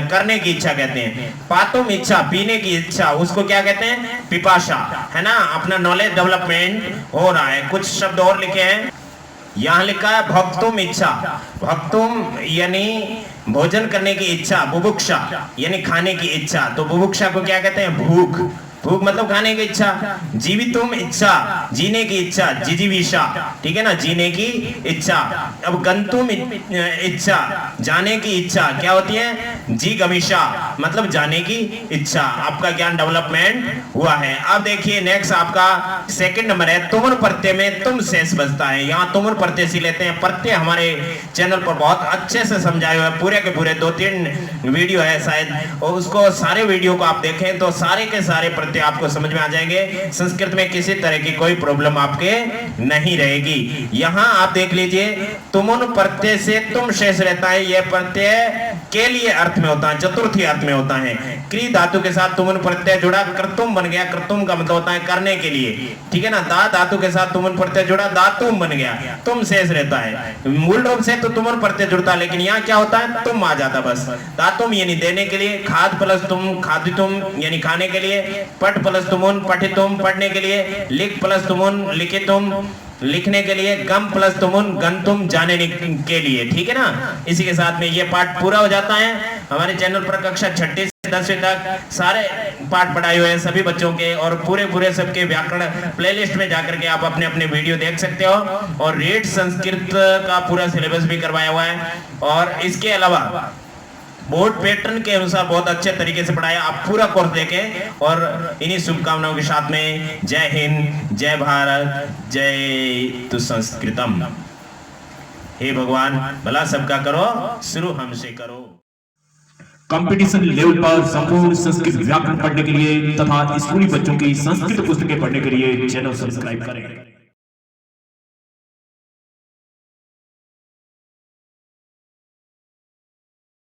S2: करने की इच्छा कहते हैं। पातुम इच्छा, पीने की इच्छा, उसको क्या कहते हैं, पिपासा, है ना। अपना नॉलेज डेवलपमेंट हो रहा है। कुछ शब्द और लिखे हैं, यहाँ लिखा है भक्तुम इच्छा, भक्तुम यानी भोजन करने की इच्छा, बुभुक्षा यानी खाने की इच्छा। तो बुभुक्षा को क्या कहते हैं, भूख, भूख मतलब खाने की इच्छा। जीवितुम इच्छा, जीने की इच्छा, जिजीविषा, ठीक है ना, जीने की इच्छा। अब गंतुम इच्छा, जाने की इच्छा क्या होती है, जिगमिषा मतलब जाने की इच्छा। आपका ज्ञान डेवलपमेंट हुआ है। अब देखिए नेक्स्ट आपका सेकंड नंबर है, तुमुन प्रत्यय में तुम शेष बचता है। यहाँ तुमुन प्रत्यय से लेते हैं। प्रत्यय हमारे चैनल पर बहुत अच्छे से समझाए हुए, पूरे के पूरे 2-3 वीडियो है शायद, और उसको सारे वीडियो को आप देखें तो सारे के सारे प्रत्यय आपको समझ में आ जाएंगे। संस्कृत में किसी तरह की कोई प्रॉब्लम आपके नहीं रहेगी। यहाँ आप देख लीजिए, तुमुन प्रत्यय से तुम शेष रहता है। यह प्रत्यय के लिए अर्थ में होता है, चतुर्थी अर्थ में होता है। क्री धातु के साथ तुमुन प्रत्यय जुड़ा, कर्तुम बन गया। कर्तुम का मतलब होता है करने के लिए, ठीक है ना। दा धातु के साथ तुमुन प्रत्यय जुड़ा, दातुम बन गया, तुम शेष रहता है। मूल रूप से तो तुमुन प्रत्यय जुड़ता है, लेकिन यहाँ क्या होता है, तुम आ जाता बस। दातुम यानी देने के लिए, खाद प्लस तुम, खादितुम यानी खाने के लिए, पठ प्लस तुमुन, पठितुम पढ़ने के लिए, लिख प्लस तुमुन, लिखितुम लिखने के लिए, गम प्लस तुमुन, गंतुम जाने के लिए, ठीक है ना। इसी के साथ में ये पाठ पूरा हो जाता है। हमारे चैनल पर कक्षा 6 से 10वीं तक सारे पाठ पढ़ाए हुए हैं सभी बच्चों के, और पूरे सबके व्याकरण प्लेलिस्ट में जाकर के आप अपने अपने वीडियो देख सकते हो। और रीड संस्कृत का पूरा सिलेबस भी करवाया हुआ है। और इसके अलावा बोर्ड पैटर्न के अनुसार बहुत अच्छे तरीके से पढ़ाया। आप पूरा कोर्स देखें। और इन्हीं शुभकामनाओं के साथ में जय हिंद, जय भारत, जय तु संस्कृतम। हे भगवान भला सबका करो, शुरू हमसे करो।
S3: कंपटीशन लेवल पर संपूर्ण संस्कृत व्याकरण पढ़ने के लिए तथा स्कूली बच्चों की संस्कृत पुस्तकें पढ़ने के लिए चैनल सब्सक्राइब करें।